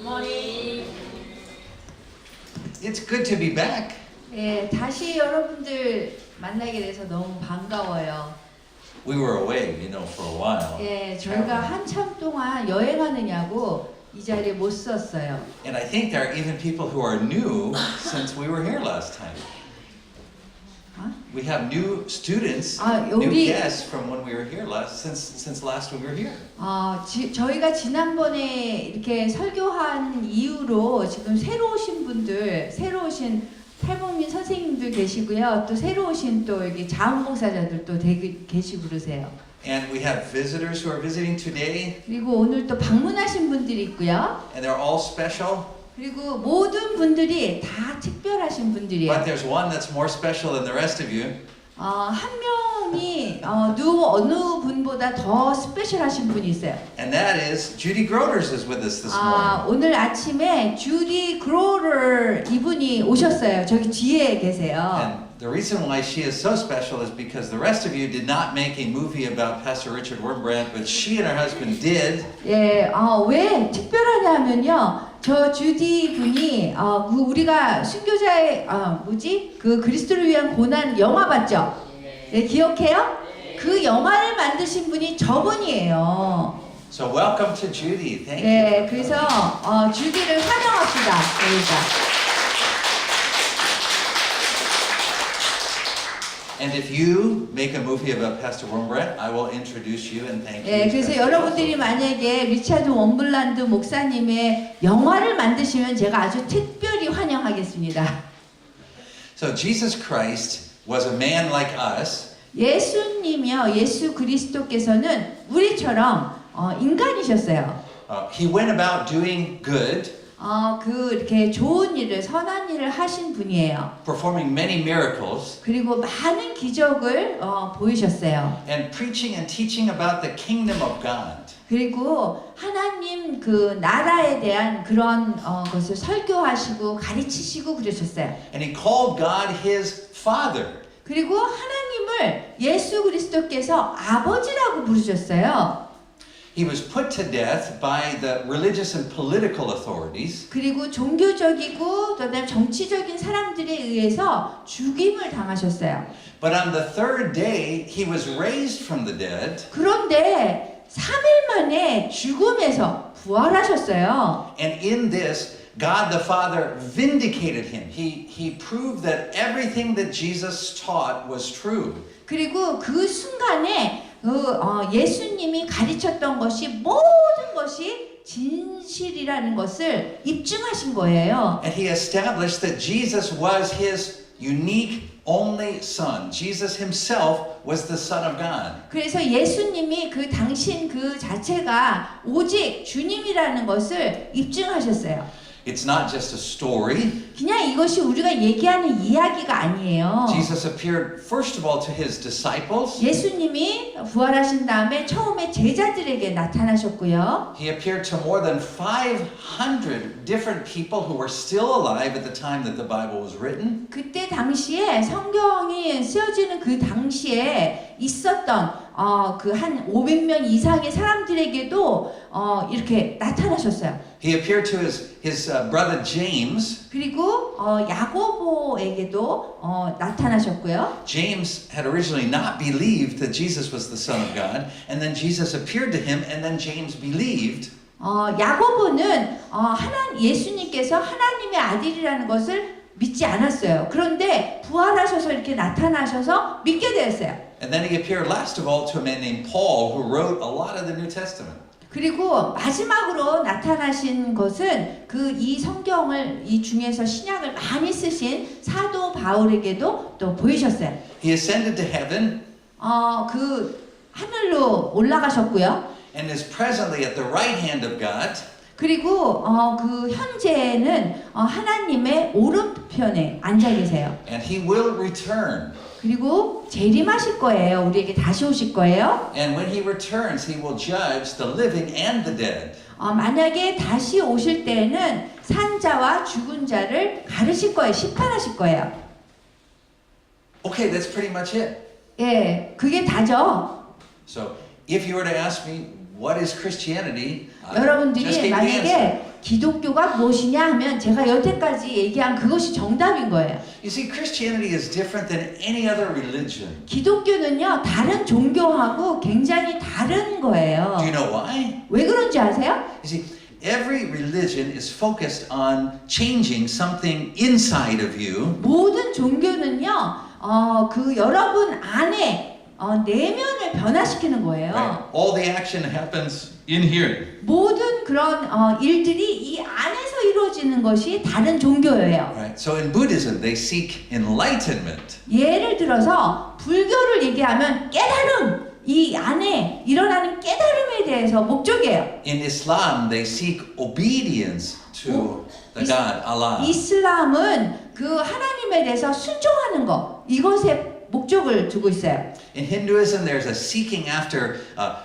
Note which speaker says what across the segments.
Speaker 1: morning.
Speaker 2: It's good to be back.
Speaker 1: 예, 다시 여러분들 만나게 돼서 너무 반가워요.
Speaker 2: We were away, for a while.
Speaker 1: 예, 저희가 한참 동안 여행하느냐고 이 자리에 못 썼어요.
Speaker 2: And I think there are even people who are new since we were here last time. We have new students, new guests from when we were here since last when we were here.
Speaker 1: 저희가 지난번에 이렇게 설교한 이후로 지금 새로 오신 분들, 새로 오신 탈북민 선생님들 계시고요. 또 새로 오신 또 여기 자원봉사자들 또 계시고 그러세요.
Speaker 2: And we have visitors who are visiting today.
Speaker 1: 그리고 오늘 또 방문하신 분들이 있고요.
Speaker 2: And they're all special.
Speaker 1: 그리고 모든 분들이 다 특별하신 분들이에요.
Speaker 2: But there's one that's more special than the rest of you.
Speaker 1: 한 명이 어느 분보다 더 스페셜하신 분이 있어요.
Speaker 2: And that is Judy Groders is with us this morning.
Speaker 1: 오늘 아침에 주디 그로러 이분이 오셨어요. 저기 뒤에 계세요.
Speaker 2: And the reason why she is so special is because the rest of you did not make a movie about Pastor Richard Wurmbrandt, but she and her husband did.
Speaker 1: 예, 왜 특별하냐면요. 저 주디 분이 우리가 순교자의 그 그리스도를 위한 고난 영화 봤죠? 네, 기억해요? 그 영화를 만드신 분이 저분이에요.
Speaker 2: So welcome to Judy. Thank you.
Speaker 1: 네, 그래서 주디를 환영합시다. 저희가.
Speaker 2: And if you make a movie about Pastor Wurmbrandt, I will introduce you and thank you.
Speaker 1: 예, 그래서 여러분들이 만약에 리차드 원블란드 목사님의 영화를 만드시면 제가 아주 특별히 환영하겠습니다.
Speaker 2: So Jesus Christ was a man like us.
Speaker 1: 예수님이요, 예수 그리스도께서는 우리처럼 인간이셨어요.
Speaker 2: He went about doing good.
Speaker 1: 이렇게 좋은 일을, 선한 일을 하신 분이에요.
Speaker 2: Performing many miracles.
Speaker 1: 그리고 많은 기적을 보이셨어요.
Speaker 2: And preaching and teaching about the kingdom of God.
Speaker 1: 그리고 하나님 그 나라에 대한 그런 것을 설교하시고 가르치시고 그러셨어요.
Speaker 2: And he called God his Father.
Speaker 1: 그리고 하나님을 예수 그리스도께서 아버지라고 부르셨어요.
Speaker 2: He was put to death by the religious and political authorities.
Speaker 1: 그리고 종교적이고 그다음에 정치적인 사람들에 의해서 죽임을 당하셨어요.
Speaker 2: But on the third day, he was raised from the dead.
Speaker 1: 그런데 3일 만에 죽음에서 부활하셨어요.
Speaker 2: And in this, God the Father vindicated him. He proved that everything that Jesus taught was true.
Speaker 1: 그리고 그 순간에 예수님이 가르쳤던 것이 모든 것이 진실이라는 것을 입증하신 거예요.
Speaker 2: And he established that Jesus was his unique only son. Jesus himself was the Son of God.
Speaker 1: 그래서 예수님이 그 당신 그 자체가 오직 주님이라는 것을 입증하셨어요.
Speaker 2: It's not just a story.
Speaker 1: 그냥 이것이 우리가 얘기하는 이야기가 아니에요.
Speaker 2: Jesus appeared first of all to his disciples.
Speaker 1: 예수님이 부활하신 다음에 처음에 제자들에게 나타나셨고요.
Speaker 2: He appeared to more than 500 different people who were still alive at the time that the Bible was written.
Speaker 1: 그때 당시에 성경이 쓰여지는 그 당시에 있었던 그 한 500명 이상의 사람들에게도 이렇게 나타나셨어요.
Speaker 2: He appeared to his brother James.
Speaker 1: 그리고 야고보에게도 나타나셨고요.
Speaker 2: James had originally not believed that Jesus was the Son of God, and then Jesus appeared to him, and then James believed.
Speaker 1: 야고보는 예수님께서 하나님의 아들이라는 것을 믿지 않았어요. 그런데 부활하셔서 이렇게 나타나셔서 믿게 되었어요.
Speaker 2: And then he appeared last of all to a man named Paul, who wrote a lot of the New Testament.
Speaker 1: 그리고 마지막으로 나타나신 것은 이 성경을 이 중에서 신약을 많이 쓰신 사도 바울에게도 또 보이셨어요.
Speaker 2: He ascended to heaven.
Speaker 1: 그 하늘로 올라가셨고요.
Speaker 2: And is presently at the right hand of God.
Speaker 1: 그리고 그 현재는 하나님의 오른편에 앉아 계세요.
Speaker 2: And he will return.
Speaker 1: 그리고 재림하실 거예요. 우리에게 다시 오실 거예요.
Speaker 2: And when he returns, he will judge the living and the dead.
Speaker 1: 만약에 다시 오실 때에는 산자와 죽은 자를 가르실 거예요. 심판하실 거예요.
Speaker 2: Okay, that's pretty much it.
Speaker 1: 예, 그게 다죠.
Speaker 2: So, if you were to ask me, what is Christianity?
Speaker 1: 여러분들이
Speaker 2: just gave the answer.
Speaker 1: 만약에 기독교가 무엇이냐 하면 제가 여태까지 얘기한 그것이 정답인 거예요.
Speaker 2: You see, Christianity is different than any other religion.
Speaker 1: 기독교는요, 다른 종교하고 굉장히 다른 거예요.
Speaker 2: Do you know why?
Speaker 1: 왜 그런지 아세요?
Speaker 2: You see, every religion is focused on changing something inside of you.
Speaker 1: 모든 종교는요, 그 여러분 안에 내면을 변화시키는 거예요.
Speaker 2: Right? All the action happens in here.
Speaker 1: 모든 그런 일들이 이 안에서 이루어지는 것이 다른 종교예요.
Speaker 2: Right? So in Buddhism, they seek enlightenment.
Speaker 1: 예를 들어서 불교를 얘기하면 깨달음, 이 안에 일어나는 깨달음에 대해서 목적이에요.
Speaker 2: In Islam, they seek obedience to the God, Allah.
Speaker 1: 이슬람은 그 하나님에 대해서 순종하는 것, 이것에 목적을 두고 있어요.
Speaker 2: In Hinduism, there's a seeking after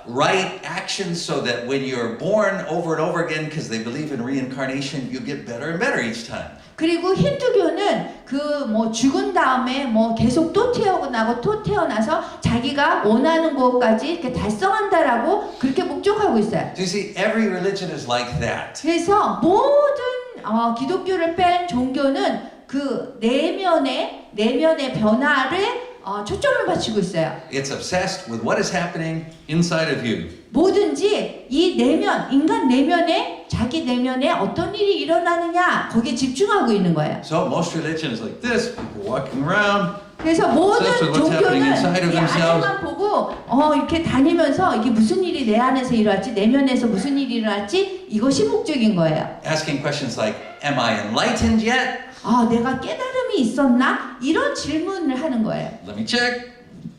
Speaker 2: right actions so that when you're born over and over again, because they believe in reincarnation, you get better and better each time.
Speaker 1: 그리고 힌두교는 그 뭐 죽은 다음에 뭐 계속 또 태어나고 또 태어나서 자기가 원하는 것까지 이렇게 달성한다라고 그렇게 목적하고 있어요.
Speaker 2: So you see, every religion is like that.
Speaker 1: 그래서 모든 기독교를 뺀 종교는 그 내면의 변화를 초점을 맞추고 있어요.
Speaker 2: It's obsessed with what is happening inside of you.
Speaker 1: 뭐든지 이 내면, 인간 내면에 자기 내면에 어떤 일이 일어나느냐 거기에 집중하고 있는 거예요.
Speaker 2: So most religion is like this, people walking around.
Speaker 1: 그래서 모든
Speaker 2: Obsessed with what's happening
Speaker 1: 종교는
Speaker 2: inside of
Speaker 1: 이
Speaker 2: themselves.
Speaker 1: 안에만 보고 이렇게 다니면서 이게 무슨 일이 내 안에서 일어났지, 내면에서 무슨 일이 일어났지, 이것이 목적인 거예요.
Speaker 2: Asking questions like, am I enlightened yet?
Speaker 1: 내가 깨달음이 있었나? 이런 질문을 하는 거예요.
Speaker 2: Let me check.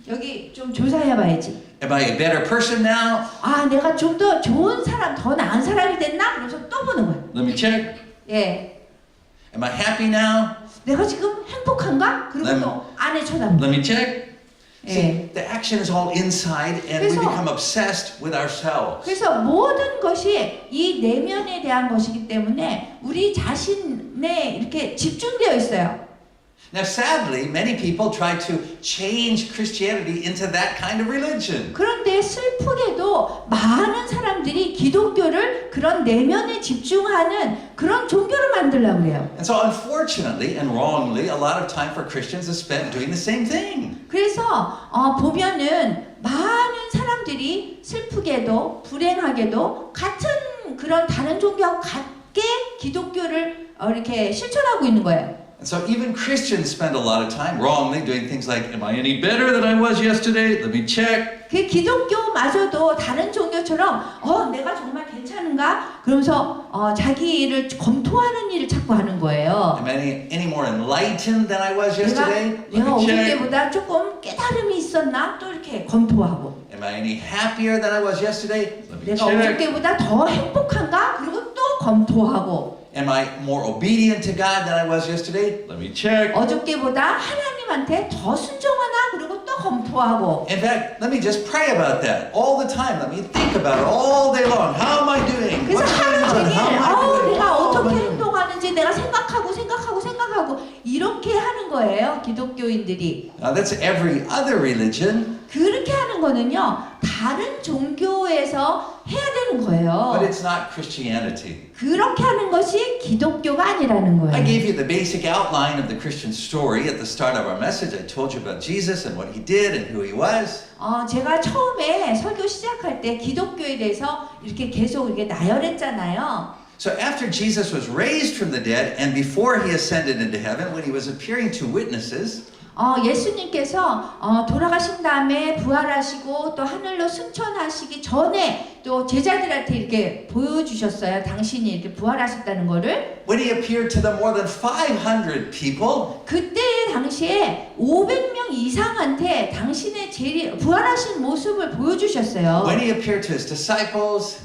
Speaker 1: 여기 좀 조사해봐야지.
Speaker 2: Am I a better person now?
Speaker 1: 내가 좀 더 좋은 사람, 더 나은 사람이 됐나? 그러면서 또 보는 거예요.
Speaker 2: Let me check.
Speaker 1: 예,
Speaker 2: Am I happy now?
Speaker 1: 내가 지금 행복한가? 그리고 또 안에 쳐다보고.
Speaker 2: Let me check. See,
Speaker 1: 예.
Speaker 2: the action is all inside and we
Speaker 1: 그래서-
Speaker 2: become obsessed with ourselves.
Speaker 1: 그래서 모든 것이 이 내면에 대한 것이기 때문에 우리 자신에 이렇게 집중되어 있어요.
Speaker 2: Now, sadly, many people try to change Christianity into that kind of religion.
Speaker 1: 그런데 슬프게도 많은 사람들이 기독교를 그런 내면에 집중하는 그런 종교를 만들려고 해요.
Speaker 2: And so, unfortunately and wrongly, a lot of time for Christians is spent doing the same thing.
Speaker 1: 그래서 보면은 많은 사람들이 슬프게도 불행하게도 같은 그런 다른 종교와 같게 기독교를 이렇게 실천하고 있는 거예요.
Speaker 2: And so, even Christians spend a lot of time wrongly doing things like, am I any better than I was yesterday? Let me check.
Speaker 1: 그 기독교마저도 다른 종교처럼 내가 정말 괜찮은가? 그러면서 자기를 검토하는 일을 자꾸 하는 거예요.
Speaker 2: Am I any more enlightened than I was yesterday? Let
Speaker 1: 내가
Speaker 2: me
Speaker 1: 어제
Speaker 2: check.
Speaker 1: 때보다 조금 깨달음이 있었나? 또 이렇게 검토하고.
Speaker 2: Am I any happier than I was yesterday? Let me
Speaker 1: 내가 어제
Speaker 2: check.
Speaker 1: 때보다 더 행복한가? 그리고 또 검토하고.
Speaker 2: Am I more obedient to God than I was yesterday? Let me check.
Speaker 1: 어저께보다 하나님한테 더 순종하나? 그리고 또 검토하고.
Speaker 2: In fact, let me just pray about that all the time. Let me think about it all day long. How am I doing?
Speaker 1: 그래서
Speaker 2: What's going
Speaker 1: 하루
Speaker 2: on?
Speaker 1: 종일
Speaker 2: How am I doing?
Speaker 1: 내가
Speaker 2: Oh,
Speaker 1: 어떻게
Speaker 2: my God.
Speaker 1: 행동하는지 내가 생각하고 이렇게 하는 거예요. 기독교인들이.
Speaker 2: Now that's every other religion,
Speaker 1: 그렇게 하는 거는요. 다른 종교에서 해야 되는 거예요.
Speaker 2: but it's not Christianity.
Speaker 1: 그렇게 하는 것이 기독교가 아니라는
Speaker 2: I
Speaker 1: 거예요.
Speaker 2: gave you the basic outline of the Christian story at the start of our message. I told you about Jesus and what he did and who he was.
Speaker 1: 제가 처음에 설교 시작할 때 기독교에 대해서 이렇게 계속 이렇게 나열했잖아요.
Speaker 2: So after Jesus was raised from the dead and before he ascended into heaven, when he was appearing to witnesses,
Speaker 1: 예수님께서 돌아가신 다음에 부활하시고 또 하늘로 승천하시기 전에 또 제자들한테 이렇게 보여주셨어요. 당신이 이렇게 부활하셨다는 거를.
Speaker 2: when he appeared to the more than 500 people,
Speaker 1: 그때 당시에 500명 이상한테 당신의 부활하신 모습을 보여주셨어요.
Speaker 2: when he appeared to his disciples,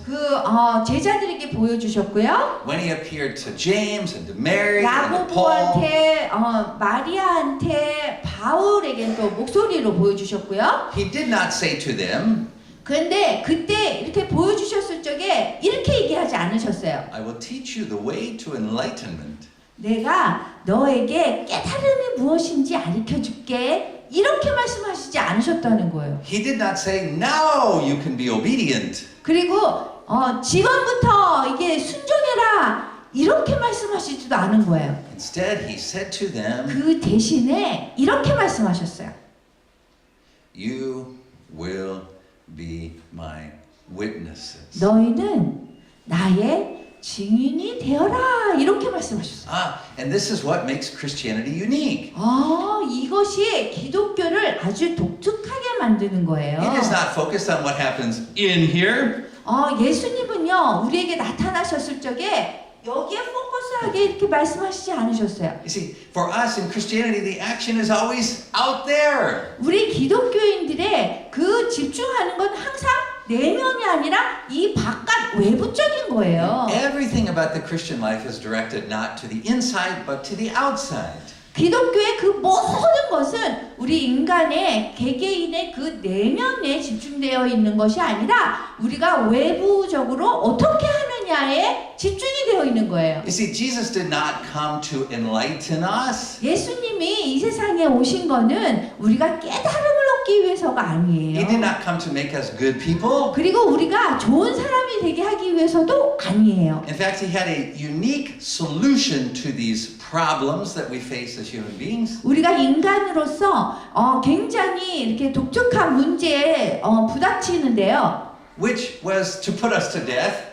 Speaker 1: 제자들에게 보여주셨고요.
Speaker 2: when he appeared to James and to Mary and to Paul,
Speaker 1: 야고보한테, 마리아한테, 바울에게 또 목소리로 보여주셨고요.
Speaker 2: he did not say to them,
Speaker 1: 그런데 그때 이렇게 보여주셨을 적에 이렇게 얘기하지 않으셨어요.
Speaker 2: I will teach you the way to enlightenment.
Speaker 1: 내가 너에게 깨달음이 무엇인지 가르쳐줄게. 이렇게 말씀하시지 않으셨다는 거예요.
Speaker 2: He did not say, now you can be obedient.
Speaker 1: 그리고 지금부터 이게 순종해라. 이렇게 말씀하시지도 않은 거예요.
Speaker 2: Instead, he said to them,
Speaker 1: 그 대신에 이렇게 말씀하셨어요.
Speaker 2: You will be my witnesses.
Speaker 1: 너희는 나의 증인이 되어라. 이렇게 말씀하셨어요.
Speaker 2: And this is what makes Christianity unique.
Speaker 1: 이것이 기독교를 아주 독특하게 만드는 거예요.
Speaker 2: It is not focused on what happens in here.
Speaker 1: 예수님은요, 우리에게 나타나셨을 적에 여기에 포커스하게 이렇게 말씀하시지 않으셨어요.
Speaker 2: You see, for us in Christianity, the action is always out there.
Speaker 1: 우리 기독교인들의 그 집중하는 건 항상 내면이 아니라 이 바깥 외부적인 거예요.
Speaker 2: Everything about the Christian life is directed not to the inside, but to the outside.
Speaker 1: 기독교의 그 모든 것은 우리 인간의 개개인의 그 내면에 집중되어 있는 것이 아니라 우리가 외부적으로 어떻게 하느냐에 집중이 되어 있는 거예요.
Speaker 2: You see, Jesus did not come to enlighten us.
Speaker 1: 예수님이 이 세상에 오신 거는 우리가 깨달음을 얻기 위해서가
Speaker 2: He
Speaker 1: 아니에요.
Speaker 2: did not come to make us good people.
Speaker 1: 그리고 우리가 좋은 사람이 되게 하기 위해서도 아니에요.
Speaker 2: In fact, he had a unique solution to these problems that we face as human beings.
Speaker 1: 우리가 인간으로서 굉장히 이렇게 독특한 문제에 부닥치는데요.
Speaker 2: Which was to put us to death.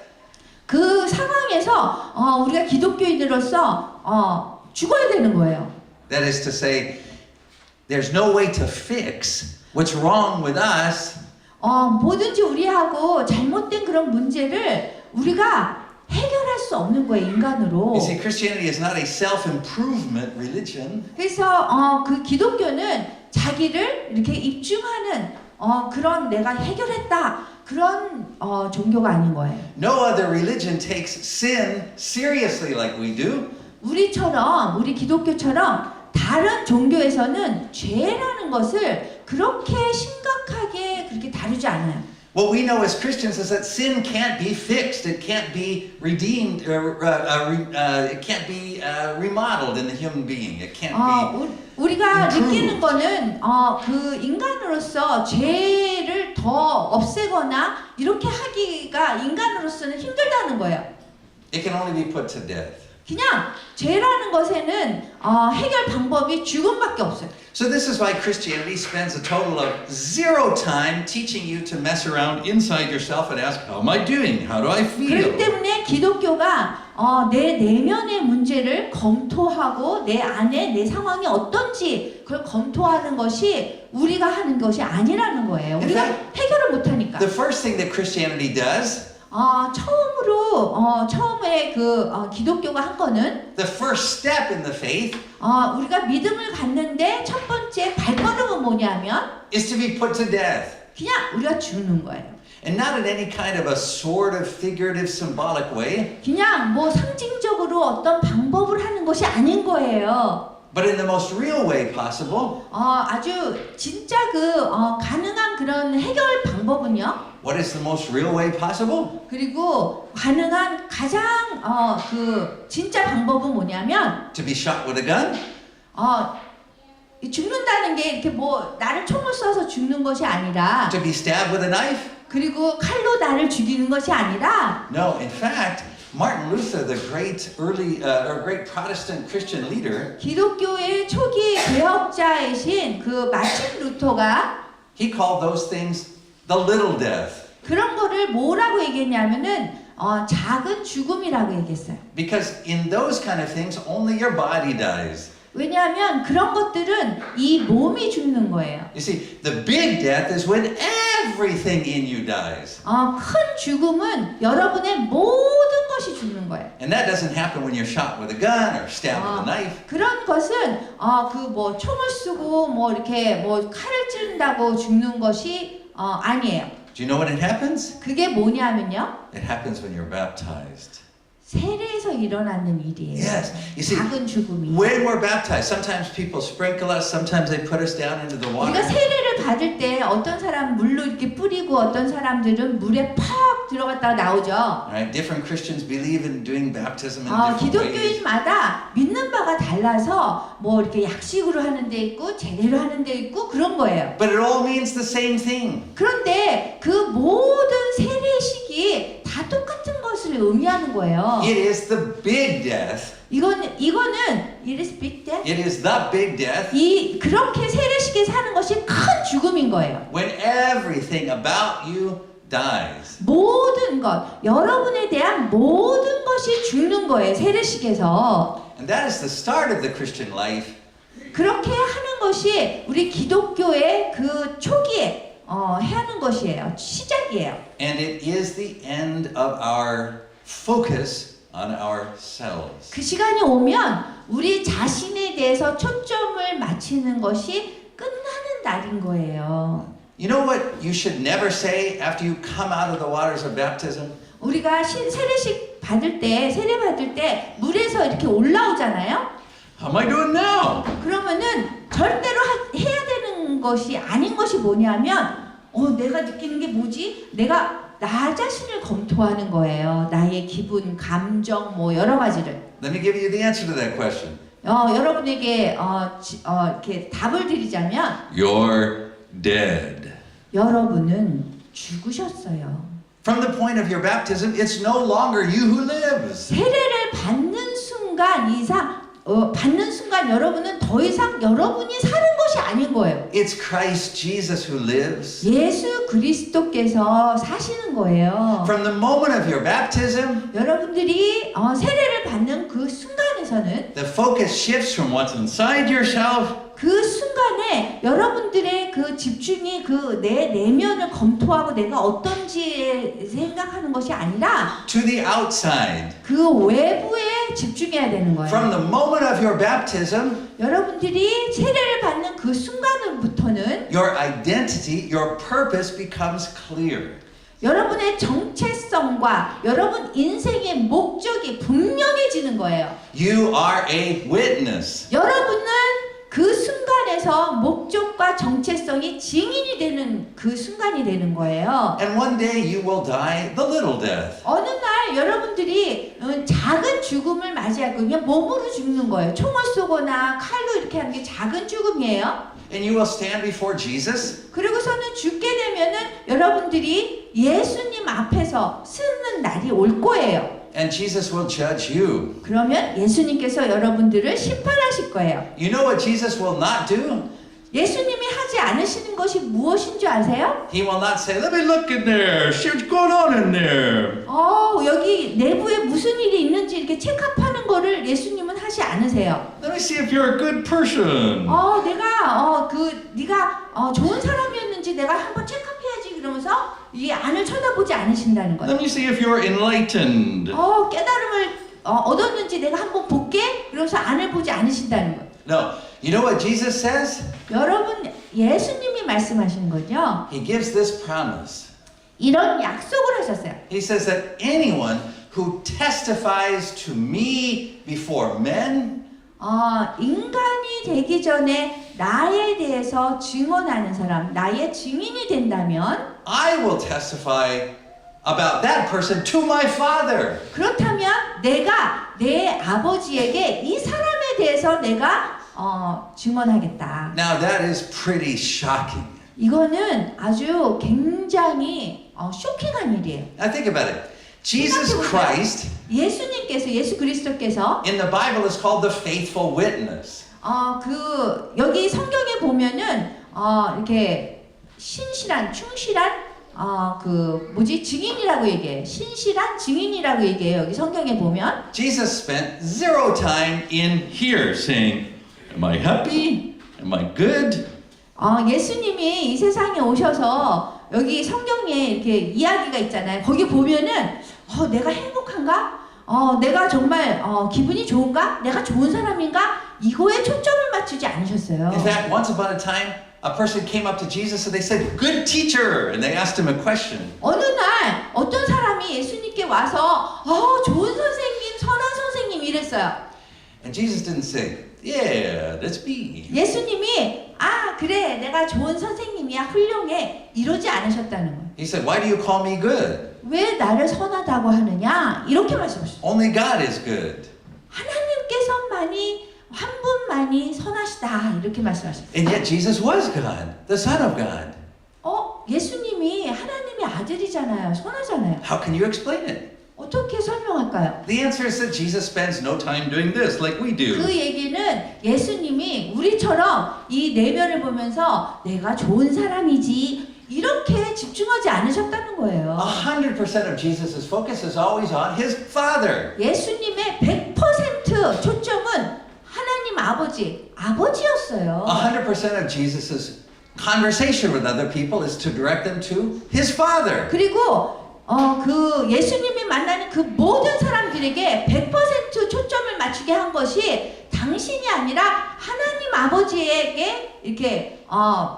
Speaker 1: 그 상황에서 우리가 기독교인으로서 죽어야 되는 거예요.
Speaker 2: That is to say, there's no way to fix what's wrong with us.
Speaker 1: 뭐든지 우리하고 잘못된 그런 문제를 우리가 해결할 수 없는 거예요, 인간으로.
Speaker 2: You see, Christianity is not a self-improvement religion.
Speaker 1: 그래서 그 기독교는 자기를 이렇게 입증하는 그런 내가 해결했다 그런 종교가 아닌 거예요.
Speaker 2: No other religion takes sin seriously like we do.
Speaker 1: 우리처럼 우리 기독교처럼 다른 종교에서는 죄라는 것을 그렇게 심각하게 그렇게 다루지 않아요.
Speaker 2: What we know as Christians is that sin can't be fixed, it can't be redeemed, it can't be remodeled in the human being. It can't be.
Speaker 1: 우리가
Speaker 2: improved.
Speaker 1: 느끼는 거는 그 인간으로서 죄를 더 없애거나 이렇게 하기가 인간으로서는 힘들다는 거예요.
Speaker 2: It can only be put to death.
Speaker 1: 그냥 죄라는 것에는 해결 방법이 죽음밖에 없어요.
Speaker 2: So this is why Christianity spends a total of 0 time teaching you to mess around inside yourself and ask, how am I doing? How do I
Speaker 1: 그렇기
Speaker 2: feel?
Speaker 1: 때문에 기독교가 내 내면의 문제를 검토하고 내 안에 내 상황이 어떤지 그걸 검토하는 것이 우리가 하는 것이 아니라는 거예요. 우리가 해결을 못하니까.
Speaker 2: The first thing that Christianity does,
Speaker 1: 처음에 기독교가 한 거는
Speaker 2: the first step in the faith,
Speaker 1: 우리가 믿음을 갖는데 첫 번째 발걸음은 뭐냐면
Speaker 2: is to be put to death.
Speaker 1: 그냥 우리가 죽는 거예요.
Speaker 2: And not in any kind of a sort of figurative, symbolic way,
Speaker 1: 그냥 뭐 상징적으로 어떤 방법을 하는 것이 아닌 거예요.
Speaker 2: but in the most real way possible.
Speaker 1: 아주 진짜 가능한 그런 해결 방법은요.
Speaker 2: What is the most real way possible?
Speaker 1: 그리고 가능한 가장 진짜 방법은 뭐냐면
Speaker 2: To be shot with a gun?
Speaker 1: 죽는다는 게 이렇게 뭐 나를 총을 쏴서 죽는 것이 아니라
Speaker 2: To be stabbed with a knife?
Speaker 1: 그리고 칼로 나를 죽이는 것이 아니라
Speaker 2: No, in fact, Martin Luther, the great great Protestant Christian leader,
Speaker 1: 기독교의 초기 개혁자이신 그 마틴 루터가
Speaker 2: he called those things the little death.
Speaker 1: 그런 거를 뭐라고 얘기했냐면은 작은 죽음이라고 얘기했어요.
Speaker 2: Because in those kind of things, only your body dies.
Speaker 1: 왜냐하면 그런 것들은 이 몸이 죽는 거예요.
Speaker 2: You see, the big death is when everything in you dies.
Speaker 1: 큰 죽음은 여러분의 모든 것이 죽는 거예요.
Speaker 2: And that doesn't happen when you're shot with a gun or stabbed with a knife.
Speaker 1: 그런 것은 뭐 총을 쓰고 뭐 이렇게 뭐 칼을 찌른다고 죽는 것이 아니에요.
Speaker 2: Do you know when it happens?
Speaker 1: 그게 뭐냐면요.
Speaker 2: It happens when you're baptized.
Speaker 1: 세례에서 일어나는 일이에요.
Speaker 2: Yes. You see,
Speaker 1: 작은 죽음이.
Speaker 2: when we're baptized, sometimes people sprinkle us, sometimes they put us down into the water.
Speaker 1: 우리가 세례를 받을 때 어떤 사람 물로 이렇게 뿌리고 어떤 사람들은 물에 팍 들어갔다가 나오죠.
Speaker 2: Right? Different Christians believe in doing baptism in different ways.
Speaker 1: 기독교인마다 믿는 바가 달라서 뭐 이렇게 약식으로 하는 데 있고 제대로 하는 데 있고 그런 거예요.
Speaker 2: But it all means the same thing.
Speaker 1: 그런데 그 모든 세례식이 다 다 똑같은 것을 의미하는 거예요.
Speaker 2: It is the big death.
Speaker 1: 이거는 it is big death.
Speaker 2: It is the big death
Speaker 1: 그렇게 세례식에 사는 것이 큰 죽음인 거예요.
Speaker 2: when everything about you dies.
Speaker 1: 모든 것, 여러분에 대한 모든 것이 죽는 거예요. 세례식에서.
Speaker 2: And that is the start of the Christian life.
Speaker 1: 그렇게 하는 것이 우리 기독교의 그 초기에 하는 것이에요. 시작이에요.
Speaker 2: And it is the end of our focus on ourselves.
Speaker 1: 그 시간이 오면 우리 자신에 대해서 초점을 맞추는 것이 끝나는 날인 거예요.
Speaker 2: You know what you should never say after you come out of the waters of baptism?
Speaker 1: 우리가 세례식 받을 때, 세례 받을 때 물에서 이렇게 올라오잖아요.
Speaker 2: How am I doing now?
Speaker 1: 그러면은 절대로 해야 되는 것이 아닌 것이 뭐냐면, 내가 느끼는 게 뭐지? 내가 나 자신을 검토하는 거예요. 나의 기분, 감정, 뭐 여러 가지를.
Speaker 2: Let me give you the answer to that question.
Speaker 1: 여러분에게 이렇게 답을 드리자면,
Speaker 2: You're dead.
Speaker 1: 여러분은 죽으셨어요.
Speaker 2: From the point of your baptism, it's no longer you who lives.
Speaker 1: 세례를 받는 순간 여러분은 더 이상 여러분이 사는 것이 아닌 거예요.
Speaker 2: It's Christ Jesus who lives.
Speaker 1: 예수 그리스도께서 사시는 거예요.
Speaker 2: From the moment of your baptism,
Speaker 1: 여러분들이 세례를 받는 그 순간에서는
Speaker 2: the focus shifts from what's inside yourself
Speaker 1: 그 순간에 여러분들의 그 집중이 그 내 내면을 검토하고 내가 어떤지 생각하는 것이 아니라
Speaker 2: to the outside.
Speaker 1: 그 외부에 집중해야 되는 거예요.
Speaker 2: From the moment of your baptism,
Speaker 1: 여러분들이 세례를 받는 그 순간부터는
Speaker 2: your identity, your purpose becomes clear.
Speaker 1: 여러분의 정체성과 여러분 인생의 목적이 분명해지는 거예요.
Speaker 2: You are a witness.
Speaker 1: 여러분은 그 순간에서 목적과 정체성이 증인이 되는 그 순간이 되는 거예요.
Speaker 2: And one day you will die the little death.
Speaker 1: 어느 날 여러분들이 작은 죽음을 맞이할 거예요. 그냥 몸으로 죽는 거예요. 총을 쏘거나 칼로 이렇게 하는 게 작은 죽음이에요.
Speaker 2: And you will stand before Jesus.
Speaker 1: 그리고서는 죽게 되면은 여러분들이 예수님 앞에서 쓰는 날이 올 거예요.
Speaker 2: And Jesus will judge you.
Speaker 1: 그러면 예수님께서 여러분들을 심판하실 거예요.
Speaker 2: You know what Jesus will not do?
Speaker 1: 예수님이 하지 않으시는 것이 무엇인 줄 아세요?
Speaker 2: He will not say, let me look in there. See what's going on in there.
Speaker 1: 여기 내부에 무슨 일이 있는지 이렇게 체크하는 거를 예수님은 하지 않으세요.
Speaker 2: Let me see if you're a good person.
Speaker 1: 네가 좋은 사람이었는지 내가 한번 체크해야지 그러면서 이 안을 쳐다보지 않으신다는 거예요.
Speaker 2: Let me see if you're enlightened.
Speaker 1: 깨달음을 얻었는지 내가 한번 볼게. 그러면서 안을 보지 않으신다는 거예요.
Speaker 2: No. You know what Jesus says?
Speaker 1: 여러분, 예수님이 말씀하시는 거죠.
Speaker 2: He gives this promise.
Speaker 1: 이런 약속을 하셨어요.
Speaker 2: He says that anyone who testifies to me before men,
Speaker 1: 인간이 되기 전에 나에 대해서 증언하는 사람, 나의 증인이 된다면
Speaker 2: I will testify about that person to my Father.
Speaker 1: 그렇다면 내가 내 아버지에게 이 사람에 대해서 내가 증언하겠다.
Speaker 2: Now that is pretty shocking.
Speaker 1: 이거는 아주 굉장히 쇼킹한 일이에요.
Speaker 2: Now think about it. Jesus Christ
Speaker 1: 예수 그리스도께서
Speaker 2: in the Bible is called the faithful witness.
Speaker 1: 여기 성경에 보면은 이렇게 신실한, 충실한 증인이라고 얘기해요. 신실한 증인이라고 얘기해요. 여기 성경에 보면
Speaker 2: Jesus spent zero time in here saying, am I happy? Am I good?
Speaker 1: 예수님이 이 세상에 오셔서 여기 성경에 이렇게 이야기가 있잖아요. 거기 보면은 내가 행복한가? 내가 정말 기분이 좋은가? 내가 좋은 사람인가? 이거에 초점을 맞추지 않으셨어요.
Speaker 2: In fact, once upon a time, a person came up to Jesus and they said, good teacher, and they asked him a question.
Speaker 1: 어느 날 어떤 사람이 예수님께 와서 좋은 선생님, 선한 선생님 이랬어요.
Speaker 2: And Jesus didn't say, yeah, that's me.
Speaker 1: 예수님이 그래 내가 좋은 선생님이야 훌륭해 이러지 않으셨다는 거예요.
Speaker 2: He said, why do you call me good?
Speaker 1: 왜 나를 선하다고 하느냐 이렇게 말씀하셨어요.
Speaker 2: Only God is good.
Speaker 1: 하나님께서만이 한 분만이 선하시다 이렇게 말씀하셨어요.
Speaker 2: And yet Jesus was God, the Son of God.
Speaker 1: 예수님이 하나님의 아들이잖아요. 손하잖아요.
Speaker 2: How can you explain it?
Speaker 1: 어떻게 설명할까요?
Speaker 2: The answer is that Jesus spends no time doing this like we do.
Speaker 1: 그 얘기는 예수님이 우리처럼 이 내면을 보면서 내가 좋은 사람이지 이렇게 집중하지 않으셨다는 거예요.
Speaker 2: 100% of Jesus' focus is always on his Father.
Speaker 1: 예수님의 100% 초점은 하나님 아버지였어요.
Speaker 2: 100% of Jesus' conversation with other people is to direct them to his Father.
Speaker 1: 그리고 그 예수님이 만나는 그 모든 사람들에게 100% 초점을 맞추게 한 것이 당신이 아니라 하나님 아버지에게 이렇게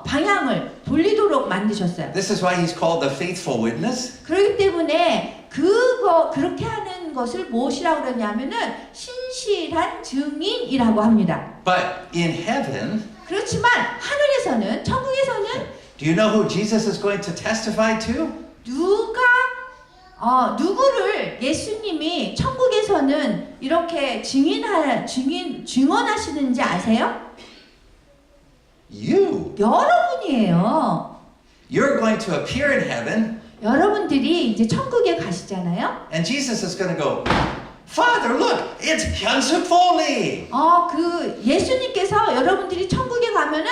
Speaker 1: 방향을 돌리도록 만드셨어요.
Speaker 2: This is why he's called the faithful witness.
Speaker 1: 그렇기 때문에 그렇게 하는 것을 무엇이라고 그러냐면은 신실한 증인이라고 합니다.
Speaker 2: But in heaven,
Speaker 1: 그렇지만 하늘에서는 천국에서는
Speaker 2: do you know who Jesus is going to testify to?
Speaker 1: 누구를 예수님이 천국에서는 이렇게 증언하시는지 아세요?
Speaker 2: You.
Speaker 1: 여러분이에요.
Speaker 2: You're going to appear in heaven,
Speaker 1: 여러분들이 이제 천국에 가시잖아요.
Speaker 2: and Jesus is going to go, Father, look, it's Hyunsuk Foley.
Speaker 1: 그 예수님께서 여러분들이 천국에 가면은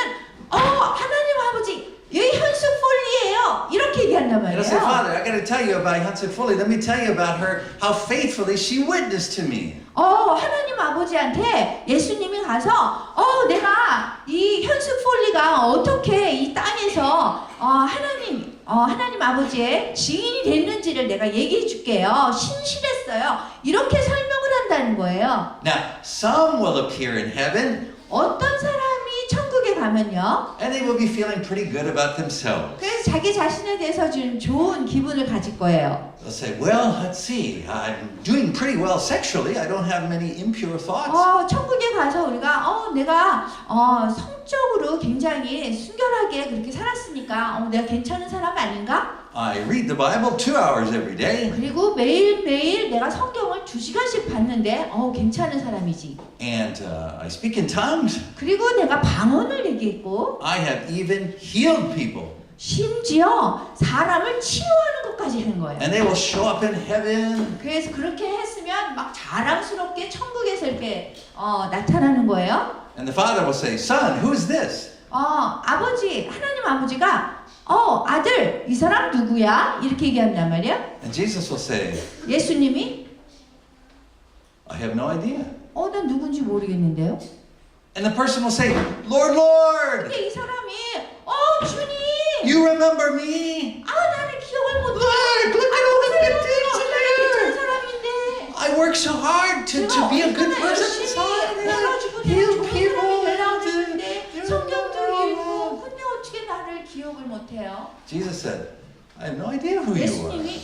Speaker 1: 하나님 아버지 여기 현숙 폴리예요. 이렇게 얘기한단
Speaker 2: And I say,
Speaker 1: 말이에요.
Speaker 2: Father, I got to tell you about Hyunsuk Foley. Let me tell you about her, how faithfully she witnessed to me.
Speaker 1: 하나님 아버지한테 예수님이 가서 내가 이 현숙 폴리가 어떻게 이 땅에서 하나님 아버지의 증인이 됐는지를 내가 얘기해 줄게요. 신실했어요. 이렇게 설명을 한다는 거예요.
Speaker 2: Now, some will appear in heaven,
Speaker 1: 어떤 사람이 천국에 가면요.
Speaker 2: and they will be feeling pretty good about themselves.
Speaker 1: 그래서 자기 자신에 대해서 좀 좋은 기분을 가질 거예요.
Speaker 2: They'll say, well, let's see, I'm doing pretty well sexually. I don't have many impure thoughts.
Speaker 1: 천국에 가서 우리가 내가 성적으로 굉장히 순결하게 그렇게 살았으니까 내가 괜찮은 사람 아닌가?
Speaker 2: I read the Bible 2 hours every day,
Speaker 1: 그리고 매일매일 내가 성경을 2시간씩 봤는데 괜찮은 사람이지.
Speaker 2: and I speak in tongues.
Speaker 1: 그리고 내가 방언을 얘기했고
Speaker 2: I have even healed people.
Speaker 1: 심지어 사람을 치유하는 것까지 한 거예요.
Speaker 2: And they will show up in heaven.
Speaker 1: 그래서 그렇게 했으면 막 자랑스럽게 천국에서 이렇게 나타나는 거예요.
Speaker 2: And the Father will say, Son, who is this?
Speaker 1: 하나님 아버지가 아들 이 사람 누구야? 이렇게 얘기한단 말이야.
Speaker 2: And Jesus will say,
Speaker 1: 예수님이
Speaker 2: I have no idea.
Speaker 1: 난 누군지 모르겠는데요.
Speaker 2: And the person will say, Lord, Lord,
Speaker 1: 근데 이 사람이 주님
Speaker 2: you remember me?
Speaker 1: 나를 기억을 못해.
Speaker 2: Lord, look at all the good things in
Speaker 1: 괜찮은
Speaker 2: there.
Speaker 1: 사람인데
Speaker 2: I work so hard to be a good person inside.
Speaker 1: 해가지고 내가
Speaker 2: Heal
Speaker 1: 좋은
Speaker 2: people.
Speaker 1: 사람이 되려고 했는데 성경도 읽고 근데 어떻게 나를 기억을 못해요?
Speaker 2: Jesus said, I have no idea who you are.
Speaker 1: 예수님이